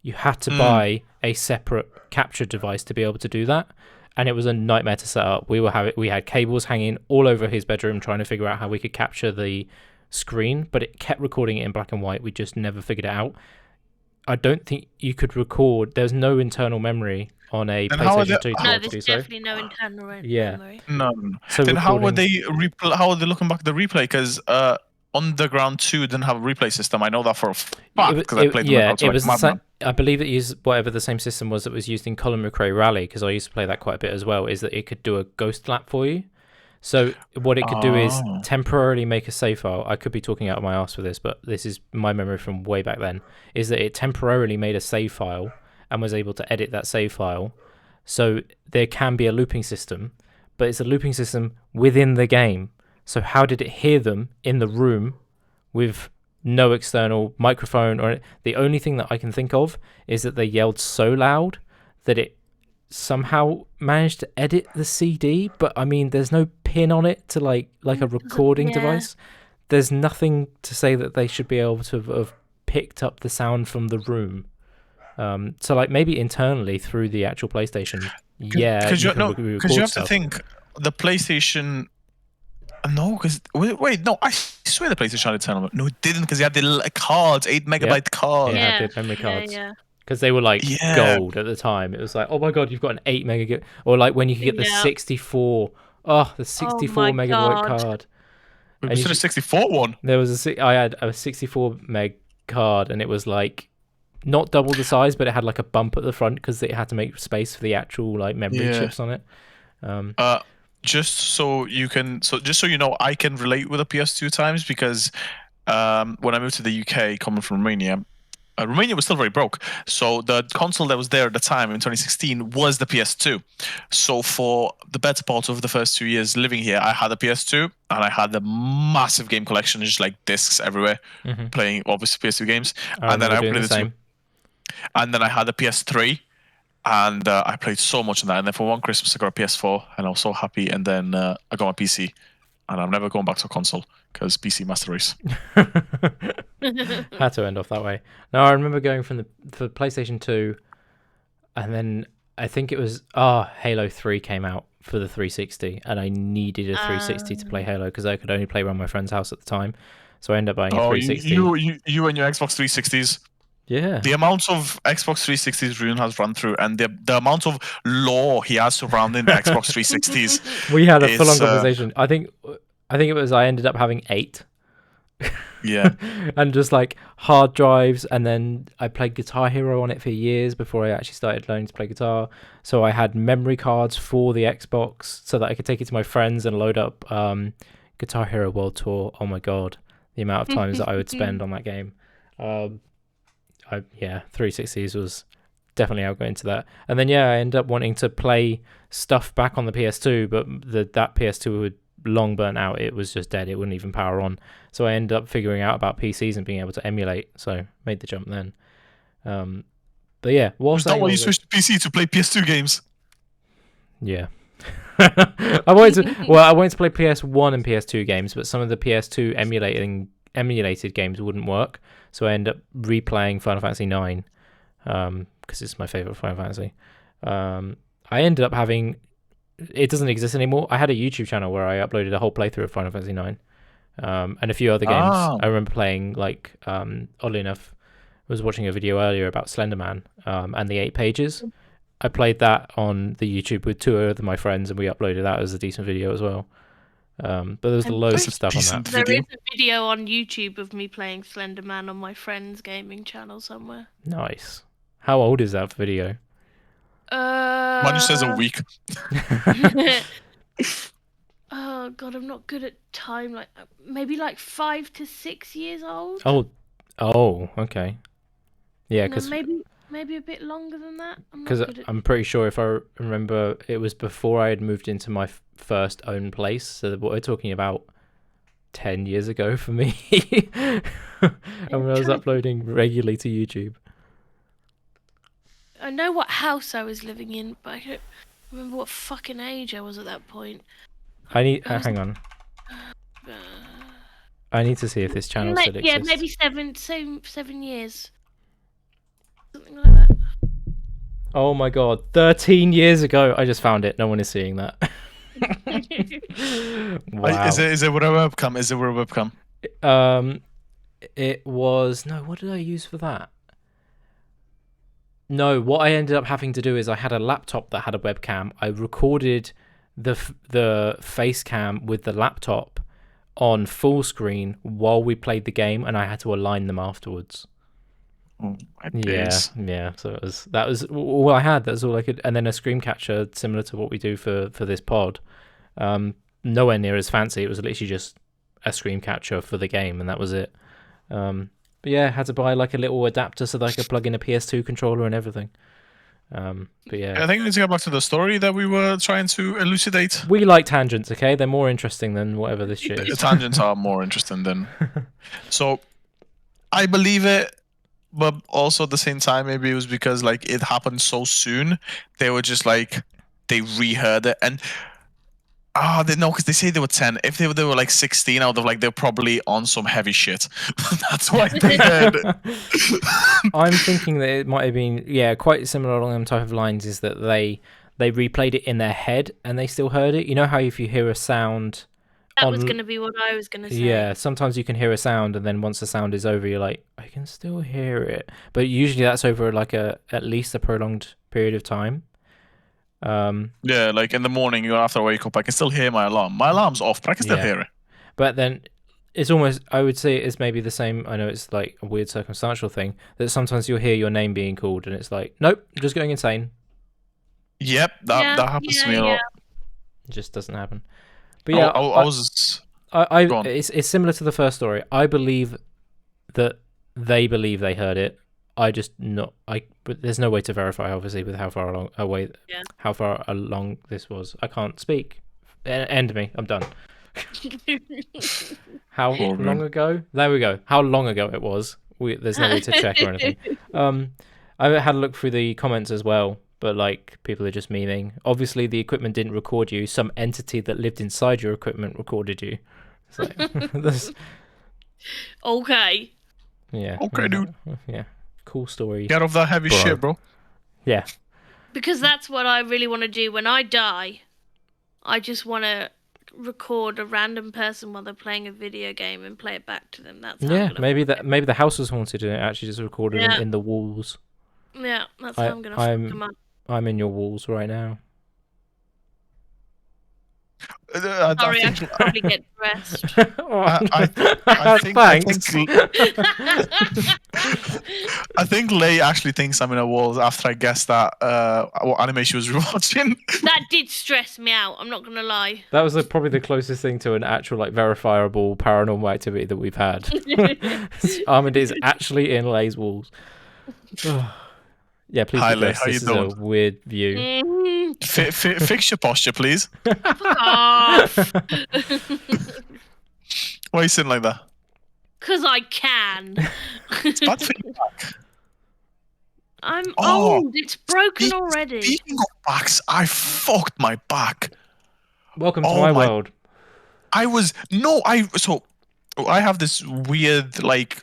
You had to buy a separate capture device to be able to do that. And it was a nightmare to set up. We had cables hanging all over his bedroom trying to figure out how we could capture the screen, but it kept recording it in black and white. We just never figured it out. I don't think you could record. There's no internal memory on a PlayStation 2. No, there's definitely no internal memory. Yeah. No. So then how were they looking back at the replay? Because Underground 2 didn't have a replay system. I know that for a fact because I played them. It was the same. I believe it used whatever the same system was that was used in Colin McRae Rally, because I used to play that quite a bit as well, is that it could do a ghost lap for you. So what it could do is temporarily make a save file. I could be talking out of my ass for this, but this is my memory from way back then, is that it temporarily made a save file and was able to edit that save file. So there can be a looping system, but it's a looping system within the game. So how did it hear them in the room with no external microphone? Or the only thing that I can think of is that they yelled so loud that it somehow managed to edit the CD. But I mean, there's no pin on it to like a recording device. There's nothing to say that they should be able to have picked up the sound from the room. So maybe internally through the actual PlayStation. Because you have to think the PlayStation. No, because wait, no, I swear the PlayStation had internal. No, it didn't, because it had the cards, 8 megabyte cards. It had the memory cards. Because they were gold at the time. It was like, oh my god, you've got an 8 megabit, or when you could get the 64. Oh, the 64 megabyte card. Was it a 64 one? There was I had a 64 meg card, and it was not double the size, but it had a bump at the front because it had to make space for the actual memory chips on it. Just so you know, I can relate with the PS2 times, because when I moved to the UK, coming from Romania, Romania was still very broke. So the console that was there at the time in 2016 was the PS2. So for the better part of the first 2 years living here, I had a PS2 and I had a massive game collection, just discs everywhere, playing obviously PS2 games. And then I played the same. And then I had a PS3. and I played so much on that. And then for one Christmas, I got a PS4, and I was so happy. And then I got my PC, and I'm never going back to a console because PC master race. Had to end off that way. No, I remember going for PlayStation 2, and then I think it was Halo 3 came out for the 360, and I needed a 360 to play Halo because I could only play around my friend's house at the time. So I ended up buying a 360. You and your Xbox 360s. Yeah. The amount of Xbox 360s Rune has run through, and the amount of lore he has surrounding the Xbox 360s. We had a full-on conversation. I think it was I ended up having 8. Yeah. And just like hard drives, and then I played Guitar Hero on it for years before I actually started learning to play guitar. So I had memory cards for the Xbox so that I could take it to my friends and load up Guitar Hero World Tour. Oh my god, the amount of times that I would spend on that game. 360s was definitely I'll go into that. And then I ended up wanting to play stuff back on the PS2, but that PS2 would long burnt out. It was just dead. It wouldn't even power on. So I ended up figuring out about PCs and being able to emulate. So made the jump then. But yeah, was that why you switched to PC to play PS2 games? Yeah. I wanted to play PS1 and PS2 games, but some of the PS2 emulated games wouldn't work. So I ended up replaying Final Fantasy 9 because it's my favorite Final Fantasy. I ended up having. It doesn't exist anymore. I had a YouTube channel where I uploaded a whole playthrough of Final Fantasy 9 and a few other games. I remember playing, like, oddly enough, I was watching a video earlier about Slender Man and the 8 pages. I played that on the YouTube with 2 of my friends, and we uploaded that as a decent video as well. But there was loads of stuff on that. There is a video on YouTube of me playing Slender Man on my friend's gaming channel somewhere. Nice. How old is that video? Mine just says a week. Oh god, I'm not good at time. Like maybe like 5 to 6 years old. Oh, okay. Yeah, because maybe a bit longer than that. Because I'm pretty sure if I remember, it was before I had moved into my first own place. So what we're talking about 10 years ago for me. And when I was uploading regularly to YouTube. I know what house I was living in, but I don't remember what fucking age I was at that point. Hang on. I need to see if this channel still exists. Yeah, maybe 7 years. Something like that. Oh my god, 13 years ago. I just found it. No one is seeing that. Wow. Is it with a webcam? Is it with a webcam? It was... No, what did I use for that? No, what I ended up having to do is I had a laptop that had a webcam. I recorded the face cam with the laptop on full screen while we played the game, and I had to align them afterwards. Oh, yeah. So that was all I had. That's all I could. And then a screen catcher similar to what we do for this pod. Nowhere near as fancy. It was literally just a screen catcher for the game, and that was it. But yeah, had to buy like a little adapter so that I could plug in a PS2 controller and everything. But yeah, I think we need to get back to the story that we were trying to elucidate. We like tangents, okay? They're more interesting than whatever this shit is. The tangents are more interesting than. So, I believe it, but also at the same time, maybe it was because like it happened so soon. They were just like they reheard it, and because they say they were 10. If they were like 16, I would have like they're probably on some heavy shit. That's why they heard it. I'm thinking that it might have been quite similar along them type of lines. Is that they replayed it in their head and they still heard it. You know how if you hear a sound, that was going to be what I was going to say. Yeah, sometimes you can hear a sound and then once the sound is over, you're like, I can still hear it. But usually that's over like at least a prolonged period of time. Yeah, like in the morning, after I wake up, I can still hear my alarm. My alarm's off, but I can still hear it. But then it's almost, I would say it's maybe the same. I know it's like a weird circumstantial thing that sometimes you'll hear your name being called and it's like, nope, I'm just going insane. Yep, that happens to me a lot. It just doesn't happen. But yeah, it's similar to the first story. I believe that they believe they heard it. But there's no way to verify, obviously, with how far along this was. I can't speak. End me. I'm done. How long ago? There we go. How long ago it was. There's no way to check or anything. I had a look through the comments as well but like people are just memeing. Obviously, the equipment didn't record you. Some entity that lived inside your equipment recorded you. It's like this. Okay. Yeah. Okay, dude. Yeah. Cool story. Get off that heavy shit, bro. Yeah. Because that's what I really want to do. When I die, I just want to record a random person while they're playing a video game and play it back to them. That's how I'm gonna maybe the house was haunted and it actually just recorded them in the walls. Yeah, that's how I'm gonna fuck them up. I'm in your walls right now. Sorry, I should probably get dressed. I think Ley actually thinks I'm in a walls after I guessed that what anime she was rewatching. That did stress me out. I'm not gonna lie. That was probably the closest thing to an actual like verifiable paranormal activity that we've had. Armand is actually in Ley's walls. Yeah, please. Hi, Ley. How this you is doing? a weird view. Fix your posture, please. Off. Why are you sitting like that? 'Cause I can. It's bad for your back. I'm old. It's broken already. Speaking of backs, I fucked my back. Welcome to my world. I have this weird like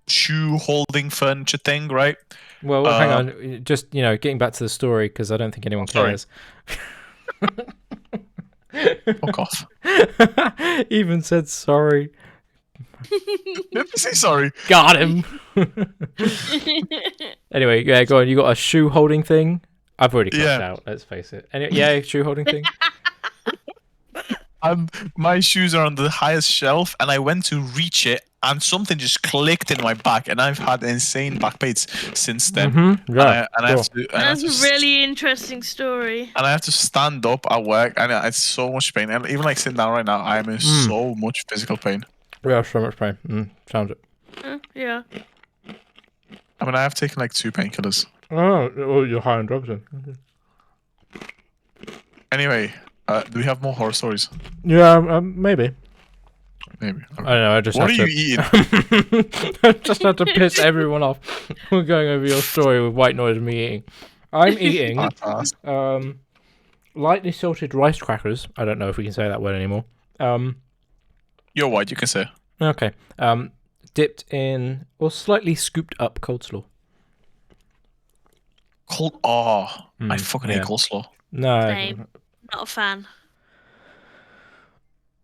shoe holding furniture thing, right? Well, hang on. Just getting back to the story because I don't think anyone cares. Fuck off. Even said sorry. Let me say sorry. Got him. Anyway, yeah, go on. You got a shoe holding thing. I've already clocked out. Let's face it. Anyway, shoe holding thing. My shoes are on the highest shelf, and I went to reach it, and something just clicked in my back, and I've had insane back pains since then. Mm-hmm. Yeah, That's a really interesting story. And I have to stand up at work, and it's so much pain. And even like sitting down right now, I am in so much physical pain. Yeah, so much pain. Sounds it. Yeah. I mean, I have taken like 2 painkillers. Oh, you're high on drugs then. Anyway, do we have more horror stories? Yeah, maybe. Maybe. Okay. I don't know. I just What have are to... you eating? I just had to piss everyone off. We're going over your story with white noise and me eating. I'm eating lightly salted rice crackers. I don't know if we can say that word anymore. You're white, you can say. Okay. Dipped in or slightly scooped up coleslaw. I fucking hate coleslaw. No. Same. Not a fan.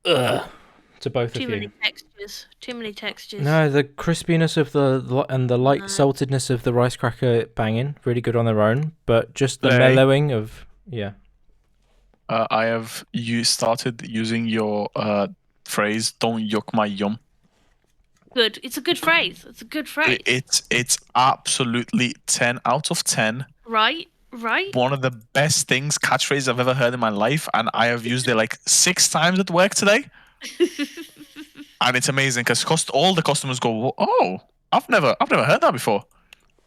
Ugh. To both of you. Too many textures. No, the crispiness of the light saltedness of the rice cracker banging, really good on their own, but just the mellowing of I have started using your phrase "Don't yuck my yum." Good. It's a good phrase. It's absolutely 10 out of 10. Right. One of the best catchphrases I've ever heard in my life, and I have used it like 6 times at work today. And it's amazing because all the customers go, "Oh, I've never heard that before,"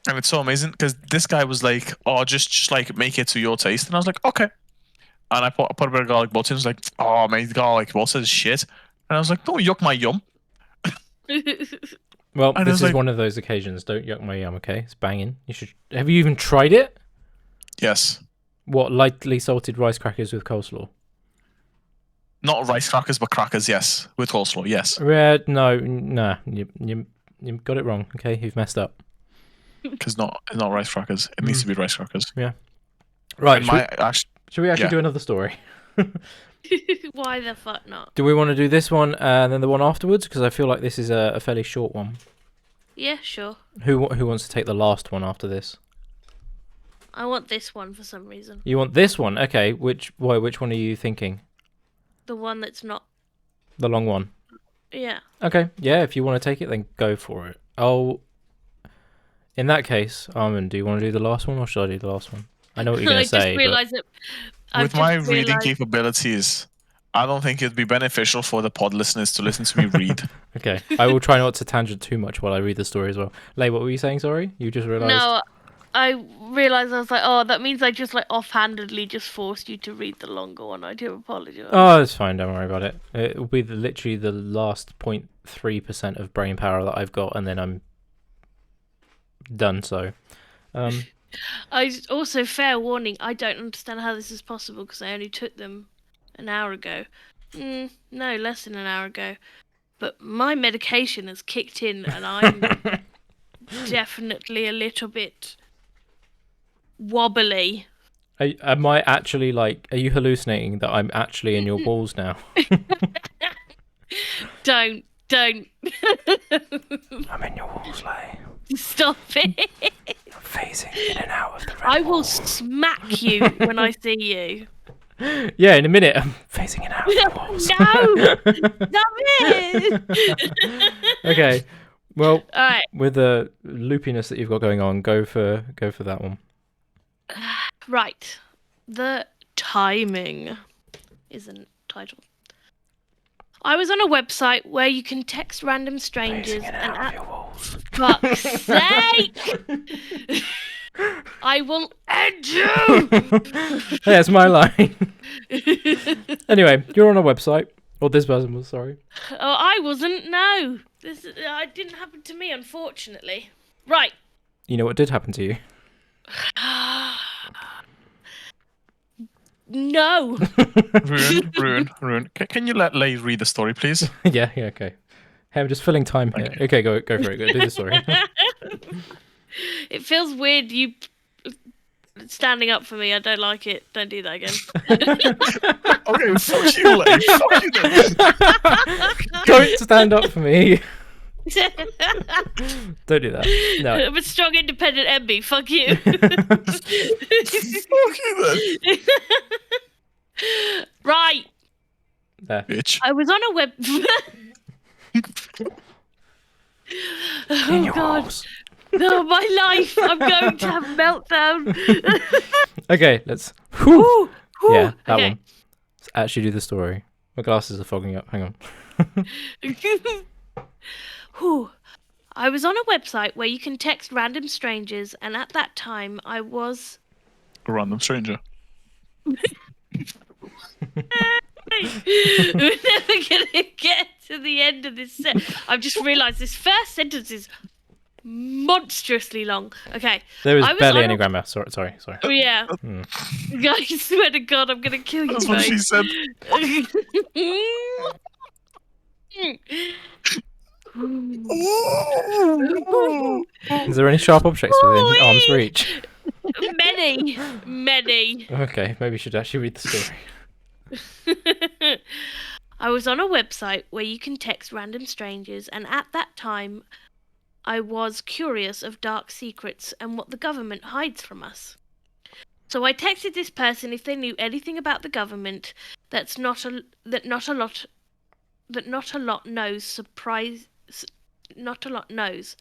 and it's so amazing because this guy was like, "Oh, just like make it to your taste," and I was like, "Okay." And I put a bit of garlic butter. And he was like, "Oh, mate, garlic butter is shit," and I was like, "Don't yuck my yum." Well, this is one of those occasions. Don't yuck my yum, okay? It's banging. You should. Have you even tried it? Yes. What, lightly salted rice crackers with coleslaw? Not rice crackers, but crackers, yes. With coleslaw, yes. No. You got it wrong, okay? You've messed up. Because not rice crackers. It needs to be rice crackers. Yeah. Right. Should we actually yeah. do another story? Why the fuck not? Do we want to do this one and then the one afterwards? Because I feel like this is a fairly short one. Yeah, sure. Who wants to take the last one after this? I want this one for some reason. You want this one? Okay. Which one are you thinking? The one that's not... The long one? Yeah. Okay. Yeah, if you want to take it, then go for it. In that case, Armand, do you want to do the last one or should I do the last one? I know what you're going to say. I just realised that... With my reading capabilities, I don't think it'd be beneficial for the pod listeners to listen to me read. Okay. I will try not to tangent too much while I read the story as well. Ley, what were you saying, sorry? You just realised? No, I realised I was like, oh, that means I just like offhandedly just forced you to read the longer one. I do apologise. Oh, it's fine. Don't worry about it. It will be literally the last 0.3% of brain power that I've got, and then I'm done. So, Also, fair warning, I don't understand how this is possible because I only took them an hour ago. No, less than an hour ago. But my medication has kicked in and I'm definitely a little bit wobbly. Am I actually like? Are you hallucinating that I'm actually in your walls now? Don't. I'm in your walls, Ley. Stop it. I'm phasing in and out of the red I will walls. smack you when I see you. Yeah, in a minute. I'm phasing in and out of the walls. No! Stop it! Okay. Well, Alright. with the loopiness that you've got going on, go for that one. Right. The timing is a title. I was on a website where you can text random strangers Phasing in and and out of at your walls. fuck's sake! I will end you! That's my line. Anyway, you're on a website. Or this person was, sorry. Oh, I wasn't. No, this didn't happen to me, unfortunately. Right. You know what did happen to you? No. Rune. Can you let Ley read the story, please? yeah, okay. Hey, I'm just filling time here. Thank you. Okay, go for it. Go do the story. It feels weird. You standing up for me. I don't like it. Don't do that again. Okay, fuck you, Ley. Fuck you then. Don't stand up for me. Don't do that. No. I'm a strong, independent MB. Fuck you. Fuck you then. Right. There. Bitch. I was on a web. In your God. walls. No, my life. I'm going to have a meltdown. Okay, let's. Whew, whew. Yeah, that Okay. one. Let's actually do the story. My glasses are fogging up. Hang on. Whew. I was on a website where you can text random strangers, and at that time I was. A random stranger. We're never gonna get to the end of this set. I've just realised this first sentence is monstrously long. Okay. There is I was barely on any a- grammar. Sorry. Oh, yeah. I swear to God, I'm gonna kill you That's what she both. said. Is there any sharp objects within arm's reach? Many. Okay, maybe you should actually read the story. I was on a website where you can text random strangers, and at that time, I was curious of dark secrets and what the government hides from us. So I texted this person if they knew anything about the government that not a lot knows. Not a lot knows.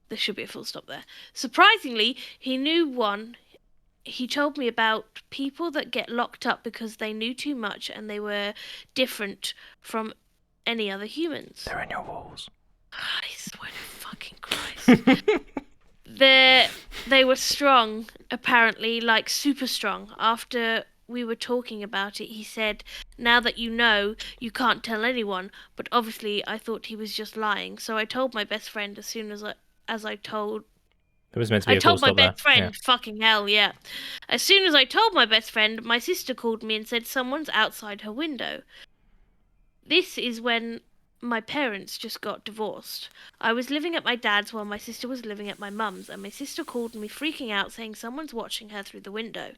There should be a full stop there. Surprisingly, he knew one. He told me about people that get locked up because they knew too much and they were different from any other humans. They're in your walls. I swear to fucking Christ. They were strong, apparently, like super strong. After we were talking about it, he said, "Now that you know, you can't tell anyone." But obviously, I thought he was just lying. So I told my best friend as soon as I told. There was meant to be I a full told my stop there. best friend, fucking hell, yeah. As soon as I told my best friend, my sister called me and said someone's outside her window. This is when my parents just got divorced. I was living at my dad's while my sister was living at my mum's, and my sister called me freaking out saying someone's watching her through the window.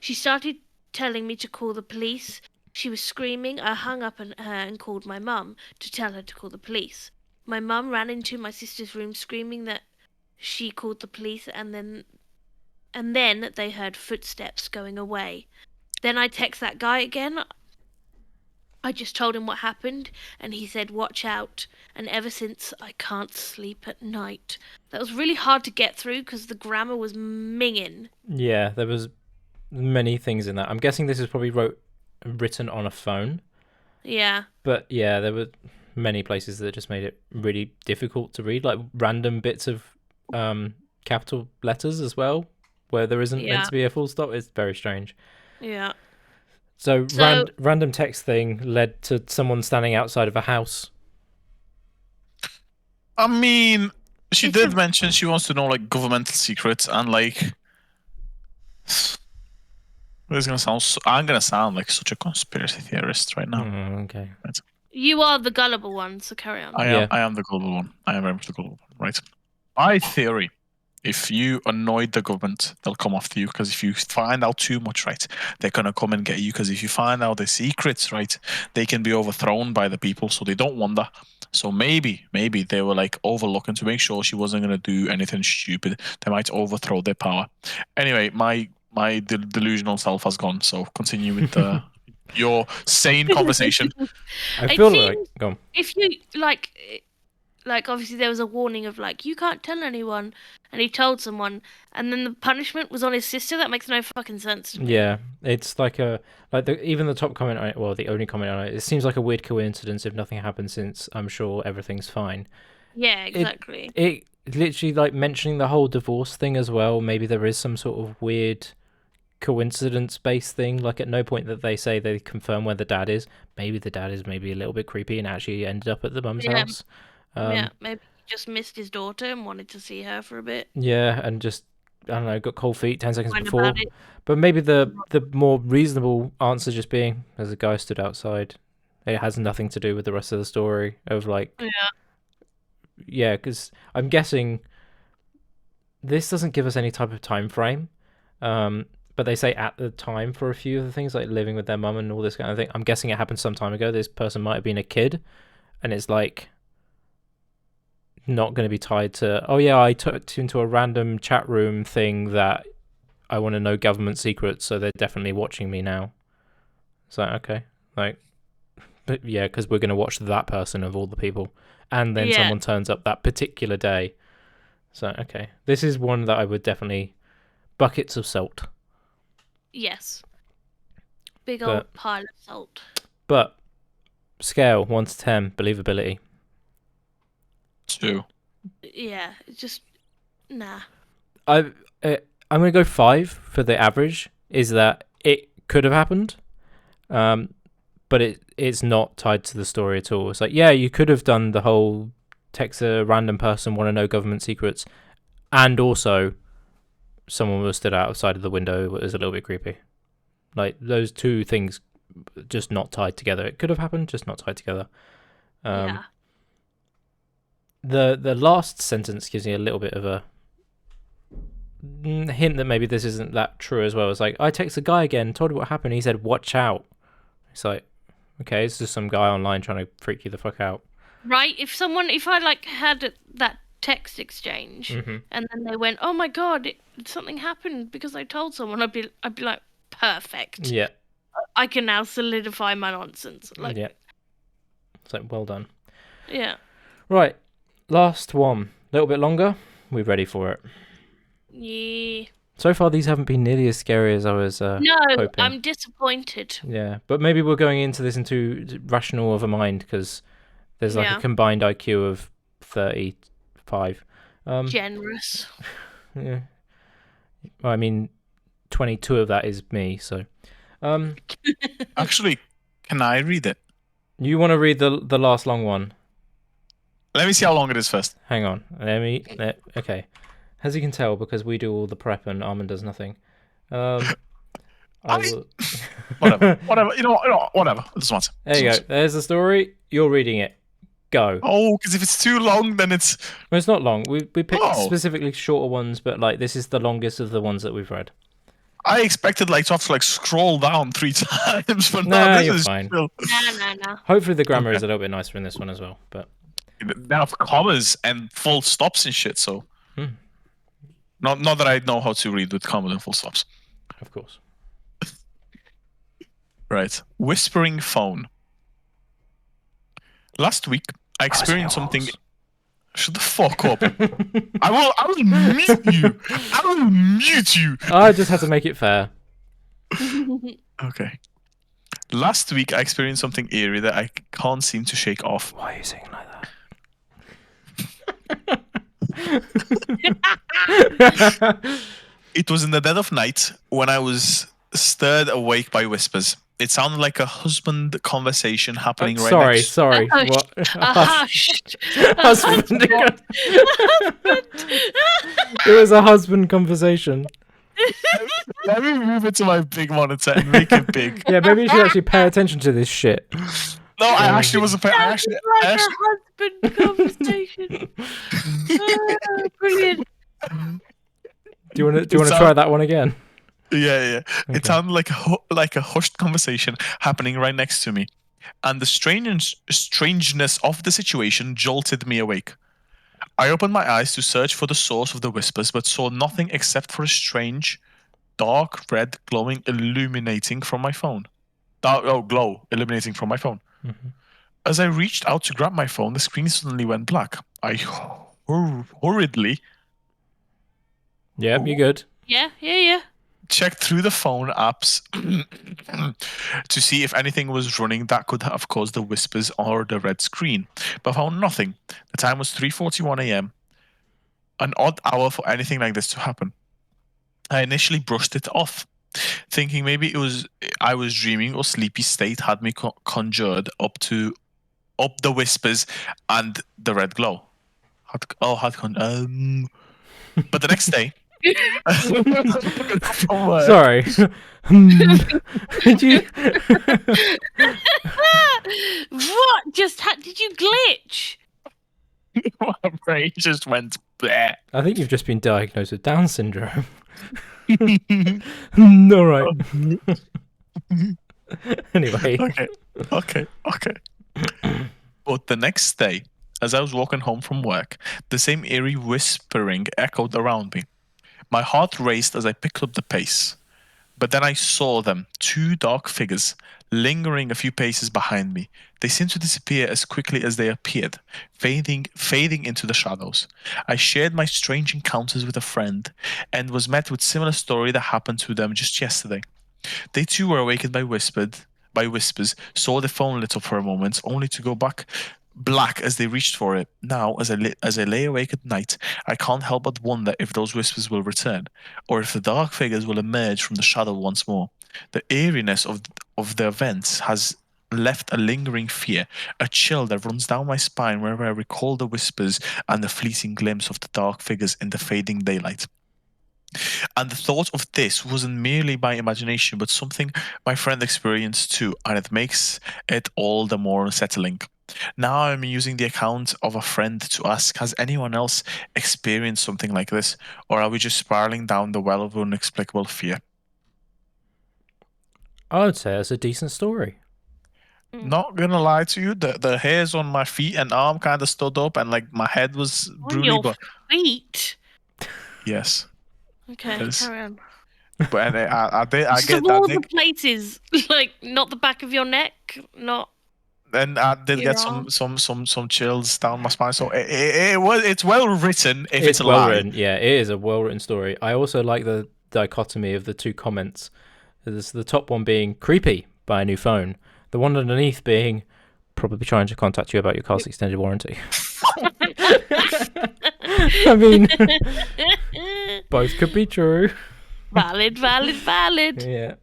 She started telling me to call the police. She was screaming. I hung up on her and called my mum to tell her to call the police. My mum ran into my sister's room screaming that she called the police, and then they heard footsteps going away. Then I text that guy again. I just told him what happened, and he said, "Watch out." And ever since, I can't sleep at night. That was really hard to get through because the grammar was minging. Yeah, there was many things in that. I'm guessing this is probably written on a phone. Yeah. But yeah, there were many places that just made it really difficult to read, like random bits of capital letters as well, where there isn't meant to be a full stop. It's very strange. Yeah. So random text thing led to someone standing outside of a house. I mean, she did mention she wants to know like governmental secrets and like It's gonna sound. I'm gonna sound like such a conspiracy theorist right now. Okay. Right. You are the gullible one, so carry on. I am the global one. I am very much the global one. Right. My theory: if you annoyed the government, they'll come after you. Because if you find out too much, right, they're gonna come and get you. Because if you find out the secrets, right, they can be overthrown by the people. So they don't want that. So maybe they were like overlooking to make sure she wasn't gonna do anything stupid. They might overthrow their power. Anyway, my delusional self has gone. So continue with your sane conversation. I It feel seems- like go on. If you like obviously there was a warning of like you can't tell anyone, and he told someone, and then the punishment was on his sister. That makes no fucking sense to me. Yeah, it's like even the top comment on it, well, the only comment on it. It seems like a weird coincidence if nothing happened, since I'm sure everything's fine. Yeah, exactly. It literally like mentioning the whole divorce thing as well. Maybe there is some sort of weird coincidence-based thing. Like at no point that they say they confirm where the dad is. Maybe the dad is maybe a little bit creepy and actually ended up at the mum's Yeah. house. Yeah, maybe he just missed his daughter and wanted to see her for a bit. Yeah, and just I don't know, got cold feet 10 seconds Find before. about it. But maybe the more reasonable answer just being there's a guy stood outside. It has nothing to do with the rest of the story of like yeah, because I'm guessing this doesn't give us any type of time frame. But they say at the time for a few of the things like living with their mum and all this kind of thing. I'm guessing it happened some time ago. This person might have been a kid, and it's like not going to be tied to, oh yeah, I took into a random chat room thing that I want to know government secrets, so they're definitely watching me now. It's like, okay, like, but yeah, because we're going to watch that person of all the people, and then someone turns up that particular day. So okay, this is one that I would definitely buckets of salt. Yes. Big old pile of salt. But scale 1 to 10, believability. 2. Yeah, it's just nah. I'm gonna go 5 for the average. Is that it could have happened, but it's not tied to the story at all. It's like, yeah, you could have done the whole text a random person, want to know government secrets, and also someone was stood outside of the window. It was a little bit creepy. Like those two things, just not tied together. It could have happened, just not tied together. Yeah. The last sentence gives me a little bit of a hint that maybe this isn't that true as well. It's like, I text a guy again, told him what happened. He said, "Watch out." It's like, okay, it's just some guy online trying to freak you the fuck out. Right? If I like had that text exchange and then they went, "Oh my god, something happened because I told someone," I'd be like, perfect. Yeah. I can now solidify my nonsense. Like, Yeah. It's like, well done. Yeah. Right. Last one. A little bit longer. We're ready for it. Yeah. So far, these haven't been nearly as scary as I was No, hoping. I'm disappointed. Yeah, but maybe we're going into this into rational of a mind because there's like a combined IQ of 35. Generous. Yeah. Well, I mean, 22 of that is me, so. Actually, can I read it? You want to read the last long one? Let me see how long it is first. Hang on. Okay. As you can tell, because we do all the prep and Armin does nothing. I will... whatever. You know, whatever. It doesn't matter. There you go. There's the story. You're reading it. Go. Oh, because if it's too long, then it's... Well, it's not long. We picked specifically shorter ones, but like this is the longest of the ones that we've read. I expected like to have to like scroll down 3 times, but no, this you're is fine. No. Hopefully the grammar is a little bit nicer in this one as well, but they have commas and full stops and shit. So, not that I know how to read with commas and full stops. Of course. Right. Whispering phone. Last week, I experienced something. Shut the fuck up. I will mute you. I will mute you. I just had to make it fair. Okay. Last week, I experienced something eerie that I can't seem to shake off. Why are you saying like that? It was in the dead of night when I was stirred awake by whispers. It sounded like a husband conversation happening right next. Sorry. What? Hushed. Husband. It was a husband conversation. Let me move it to my big monitor and make it big. Yeah, maybe you should actually pay attention to this shit. No, I actually wasn't paying. Sounds like a husband conversation. Oh, brilliant. Do you want to try that one again? Yeah. Okay. It sounded like a hushed conversation happening right next to me, and the strangeness of the situation jolted me awake. I opened my eyes to search for the source of the whispers, but saw nothing except for a strange, dark red glowing illuminating from my phone. Glow illuminating from my phone. Mm-hmm. As I reached out to grab my phone, the screen suddenly went black. I hurriedly Yep, you're good. Yeah. checked through the phone apps to see if anything was running that could have caused the whispers or the red screen, but found nothing. The time was 3:41 a.m., an odd hour for anything like this to happen. I initially brushed it off, thinking maybe I was dreaming or sleepy state had me conjured up the whispers and the red glow. But the next day. Sorry. Did you? What did you glitch? My brain just went bleh. I think you've just been diagnosed with Down syndrome. All right. Anyway. Okay. But the next day, as I was walking home from work, the same eerie whispering echoed around me. My heart raced as I picked up the pace. But then I saw them, two dark figures, lingering a few paces behind me. They seemed to disappear as quickly as they appeared, fading into the shadows. I shared my strange encounters with a friend and was met with similar story that happened to them just yesterday. They too were awakened by whispers, saw the phone lit up for a moment, only to go back black as they reached for it. Now, as I lay awake at night, I can't help but wonder if those whispers will return, or if the dark figures will emerge from the shadow once more. The eeriness of the events has left a lingering fear, a chill that runs down my spine whenever I recall the whispers and the fleeting glimpse of the dark figures in the fading daylight. And the thought of this wasn't merely my imagination, but something my friend experienced too, and it makes it all the more unsettling. Now I'm using the account of a friend to ask, has anyone else experienced something like this, or are we just spiraling down the well of inexplicable fear? I would say it's a decent story. Not gonna lie to you, the hairs on my feet and arm kind of stood up, and like my head was On brutally, your but feet. yes. Okay, Yes. carry on. But I get Just of that. all the places, like not the back of your neck, not. And I did Your get arm. some chills down my spine. So it's well written. If it's a well lie. written. Yeah, it is a well written story. I also like the dichotomy of the two comments. There's the top one being creepy, buy a new phone. The one underneath being probably trying to contact you about your car's extended warranty. I mean, both could be true. Valid. Yeah,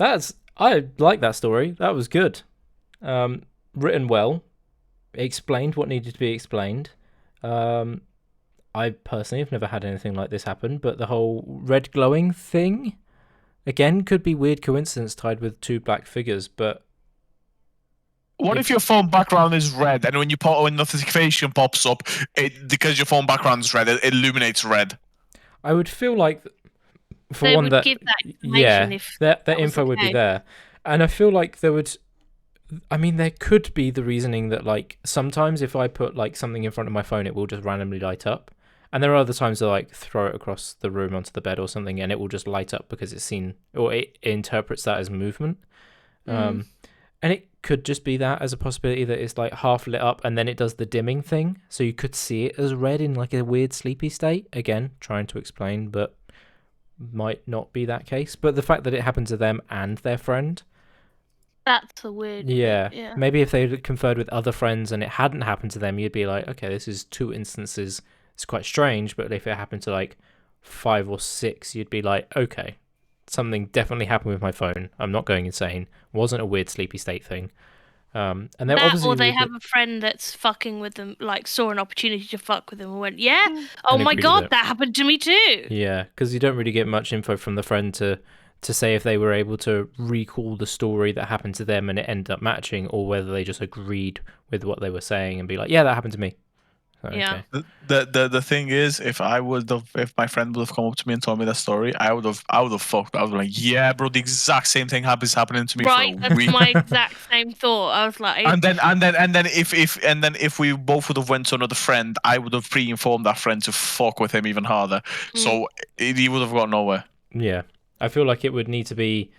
I like that story. That was good. Written well, explained what needed to be explained. I personally have never had anything like this happen, but the whole red glowing thing, again, could be weird coincidence tied with two black figures, but What if your phone background is red, and when notification pops up, because your phone background is red, it illuminates red? I would feel like, for They one, would that give that information if that that was info would be okay. there, and I feel like there would. I mean, there could be the reasoning that, like, sometimes if I put like something in front of my phone, it will just randomly light up, and there are other times I like throw it across the room onto the bed or something, and it will just light up because it's seen or it interprets that as movement. And it could just be that as a possibility that it's like half lit up and then it does the dimming thing, so you could see it as red in like a weird sleepy state. Again, trying to explain, but might not be that case. But the fact that it happened to them and their friend. That's a weird. Yeah. Maybe if they conferred with other friends and it hadn't happened to them, you'd be like, okay, this is two instances. It's quite strange, but if it happened to like 5 or 6, you'd be like, okay, something definitely happened with my phone. I'm not going insane. Wasn't a weird sleepy state thing. And they're That, obviously or they have a friend that's fucking with them, like saw an opportunity to fuck with them and went, "Yeah, oh And my agreed with god, it. that happened to me too." Yeah, because you don't really get much info from the friend to say if they were able to recall the story that happened to them and it ended up matching, or whether they just agreed with what they were saying and be like, yeah, that happened to me. So, Yeah. okay. The thing is, if my friend would have come up to me and told me that story, I would have fucked. I was like, yeah, bro, the exact same thing happening to me Right, for a that's week. my exact same thought. I was like, And then if we both would have went to another friend, I would have pre-informed that friend to fuck with him even harder. So he would have got nowhere. Yeah. I feel like it would need to be,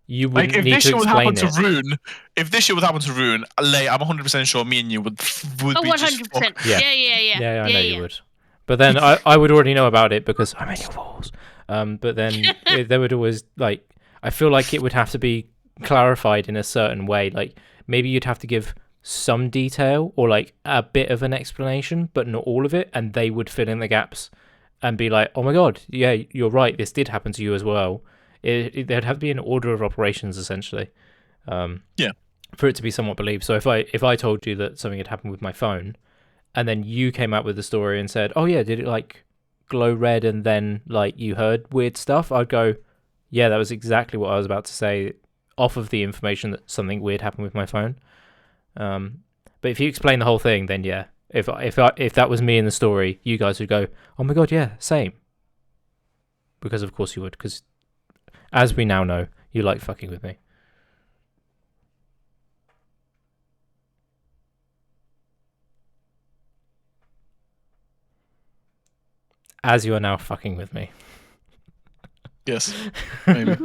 you Like wouldn't if need this to shit would happen explain to it. Rune, Ley, I'm 100% sure me and you would oh, be just 100%. fuck. Yeah. Yeah. Yeah, I know you would. But then I would already know about it because I'm in your walls. But then there would always, like, I feel like it would have to be clarified in a certain way. Like, maybe you'd have to give some detail or, like, a bit of an explanation, but not all of it. And they would fill in the gaps and be like, oh my God, yeah, you're right. This did happen to you as well. There'd have to be an order of operations, essentially. Yeah. For it to be somewhat believed. So if I told you that something had happened with my phone, and then you came out with the story and said, "Oh yeah, did it like glow red?" and then like you heard weird stuff, I'd go, "Yeah, that was exactly what I was about to say." Off of the information that something weird happened with my phone. But if you explain the whole thing, then yeah, if that was me in the story, you guys would go, "Oh my God, yeah, same." Because of course you would, because as we now know, you like fucking with me. As you are now fucking with me. Yes, maybe.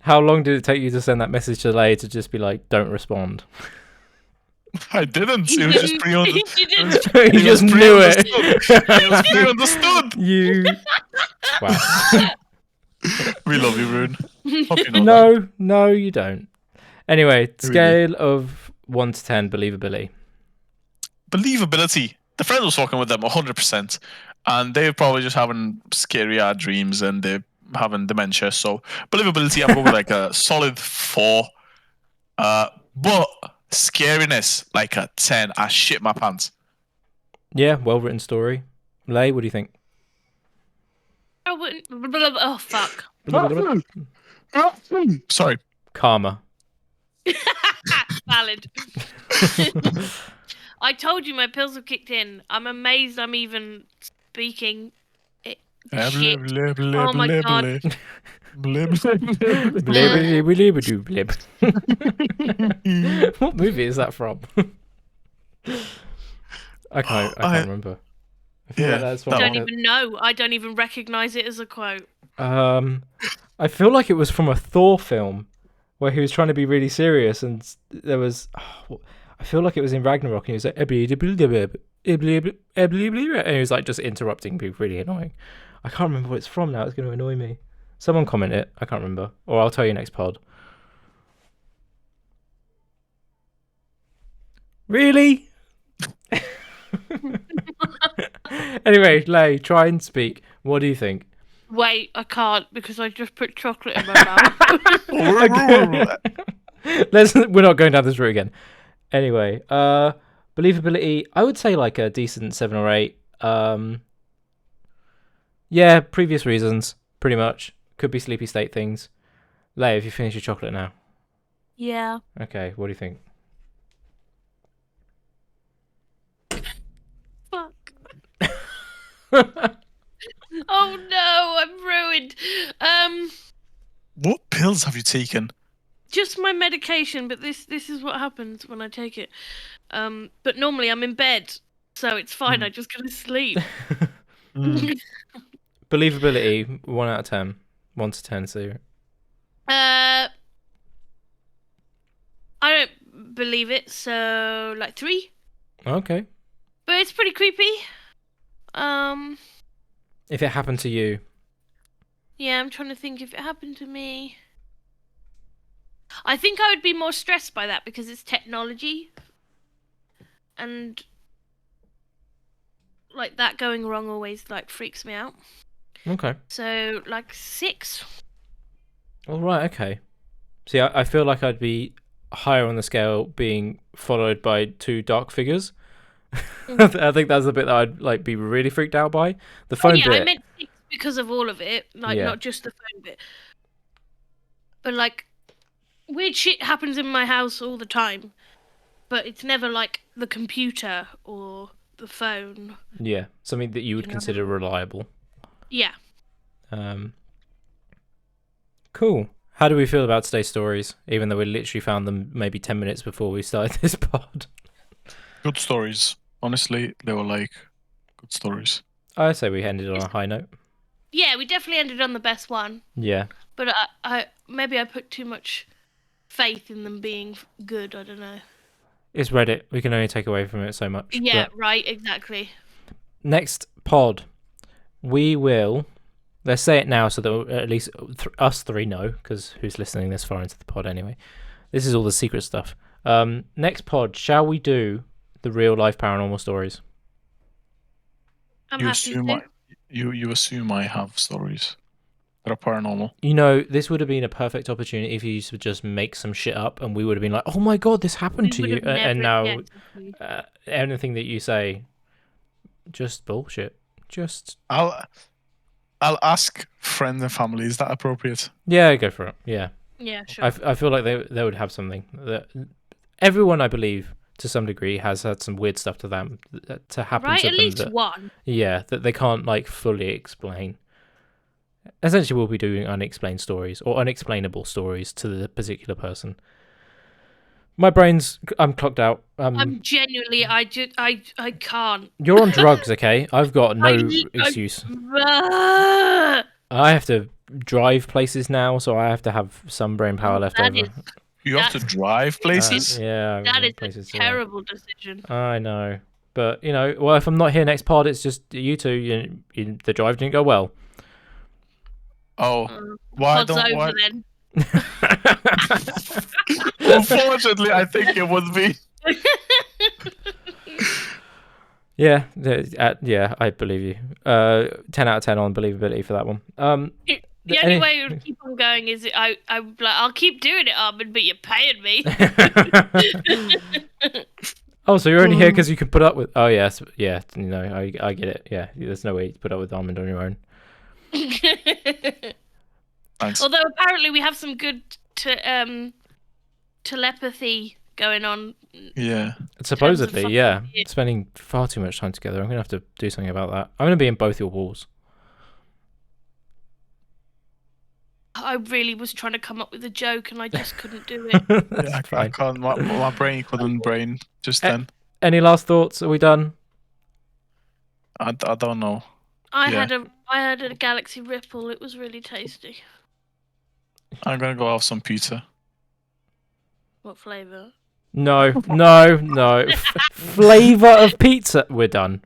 How long did it take you to send that message to Ley to just be like, don't respond? I didn't. It was just You You just knew it. It was pre-understood. You. Wow. We love you, Rune. Hope you know that. No, you don't. Anyway, scale of 1 to 10, believability. Believability. The friend was fucking with them 100%, and they're probably just having scary dreams and they're having dementia. So believability, I'm going with like a solid 4. But scariness, like a 10. I shit my pants. Yeah, well written story. Ley, what do you think? I wouldn't. Oh fuck. Sorry. Karma. Valid. I told you my pills have kicked in. I'm amazed I'm even speaking. Shit. Oh my God. What movie is that from? I can't remember. I feel like that's I don't even know. I don't even recognise it as a quote. I feel like it was from a Thor film where he was trying to be really serious, and there was. I feel like it was in Ragnarok, and he was like, and he was like just interrupting people, really annoying. I can't remember what it's from now. It's going to annoy me. Someone comment it. I can't remember, or I'll tell you next pod. Really? Anyway, Ley, try and speak. What do you think? Wait, I can't because I just put chocolate in my mouth. We're not going down this route again. Anyway, believability, I would say like a decent 7 or 8. Yeah, previous reasons, pretty much. Could be sleepy state things. Ley, have you finished your chocolate now? Yeah. Okay, what do you think? Fuck. Oh no, I'm ruined. What pills have you taken? Just my medication, but this is what happens when I take it. But normally I'm in bed, so it's fine. I just go to sleep. Believability, 1 out of 10. 1 to 10, so. I don't believe it, so like 3. Okay. But it's pretty creepy. If it happened to you. Yeah, I'm trying to think if it happened to me. I think I would be more stressed by that because it's technology. And like that going wrong always like freaks me out. Okay. So like 6. All right, okay. See, I feel like I'd be higher on the scale being followed by 2 dark figures. I think that's the bit that I'd like be really freaked out by. The phone bit. I meant 6 because of all of it, like not just the phone bit. But like, weird shit happens in my house all the time, but it's never like the computer or the phone. Yeah, something that you would consider reliable. Yeah. Cool. How do we feel about today's stories, even though we literally found them maybe 10 minutes before we started this pod? Good stories. Honestly, they were like good stories. I say we ended on a high note. Yeah, we definitely ended on the best one. Yeah. But I maybe I put too much faith in them being good. I don't know. It's Reddit. We can only take away from it so much. Yeah, right, exactly. Next pod, we will... Let's say it now so that at least us 3 know, because who's listening this far into the pod anyway? This is all the secret stuff. Next pod, shall we do the real-life paranormal stories? You assume I have stories that are paranormal. You know, this would have been a perfect opportunity if you used to just make some shit up and we would have been like, oh my god, this happened to you. And now anything that you say, just bullshit. Just... I'll ask friends and family. Is that appropriate? Yeah, go for it. Yeah. Yeah, sure. I feel like they would have something. Everyone, I believe, to some degree, has had some weird stuff to them to happen right, to at them. least one. Yeah, that they can't like fully explain. Essentially, we'll be doing unexplained stories or unexplainable stories to the particular person. My brain's... I'm clocked out. I'm genuinely... I can't. You're on drugs, okay? I've got no excuse. I have to drive places now, so I have to have some brain power left over. You have to drive places? Yeah. That is a terrible decision. I know. But, you know, well, if I'm not here next pod, it's just you two. The drive didn't go well. Oh. Why don't... then. Unfortunately, I think it would be. Yeah, I believe you. 10 out of 10 on believability for that one. The only way it would keep on going is I'll keep doing it, Armin, but you're paying me. Oh, so you're only here because you can put up with... Oh, yes. Yeah, you know, I get it. Yeah, there's no way to put up with Armand on your own. Thanks. Although apparently we have some good telepathy going on. Yeah. Supposedly, yeah. Spending far too much time together. I'm going to have to do something about that. I'm going to be in both your walls. I really was trying to come up with a joke and I just couldn't do it. Yeah, I can't. My brain couldn't brain just then. Any last thoughts? Are we done? I don't know. I had a Galaxy Ripple. It was really tasty. I'm gonna go have some pizza. What flavour? No. Flavor of pizza. We're done.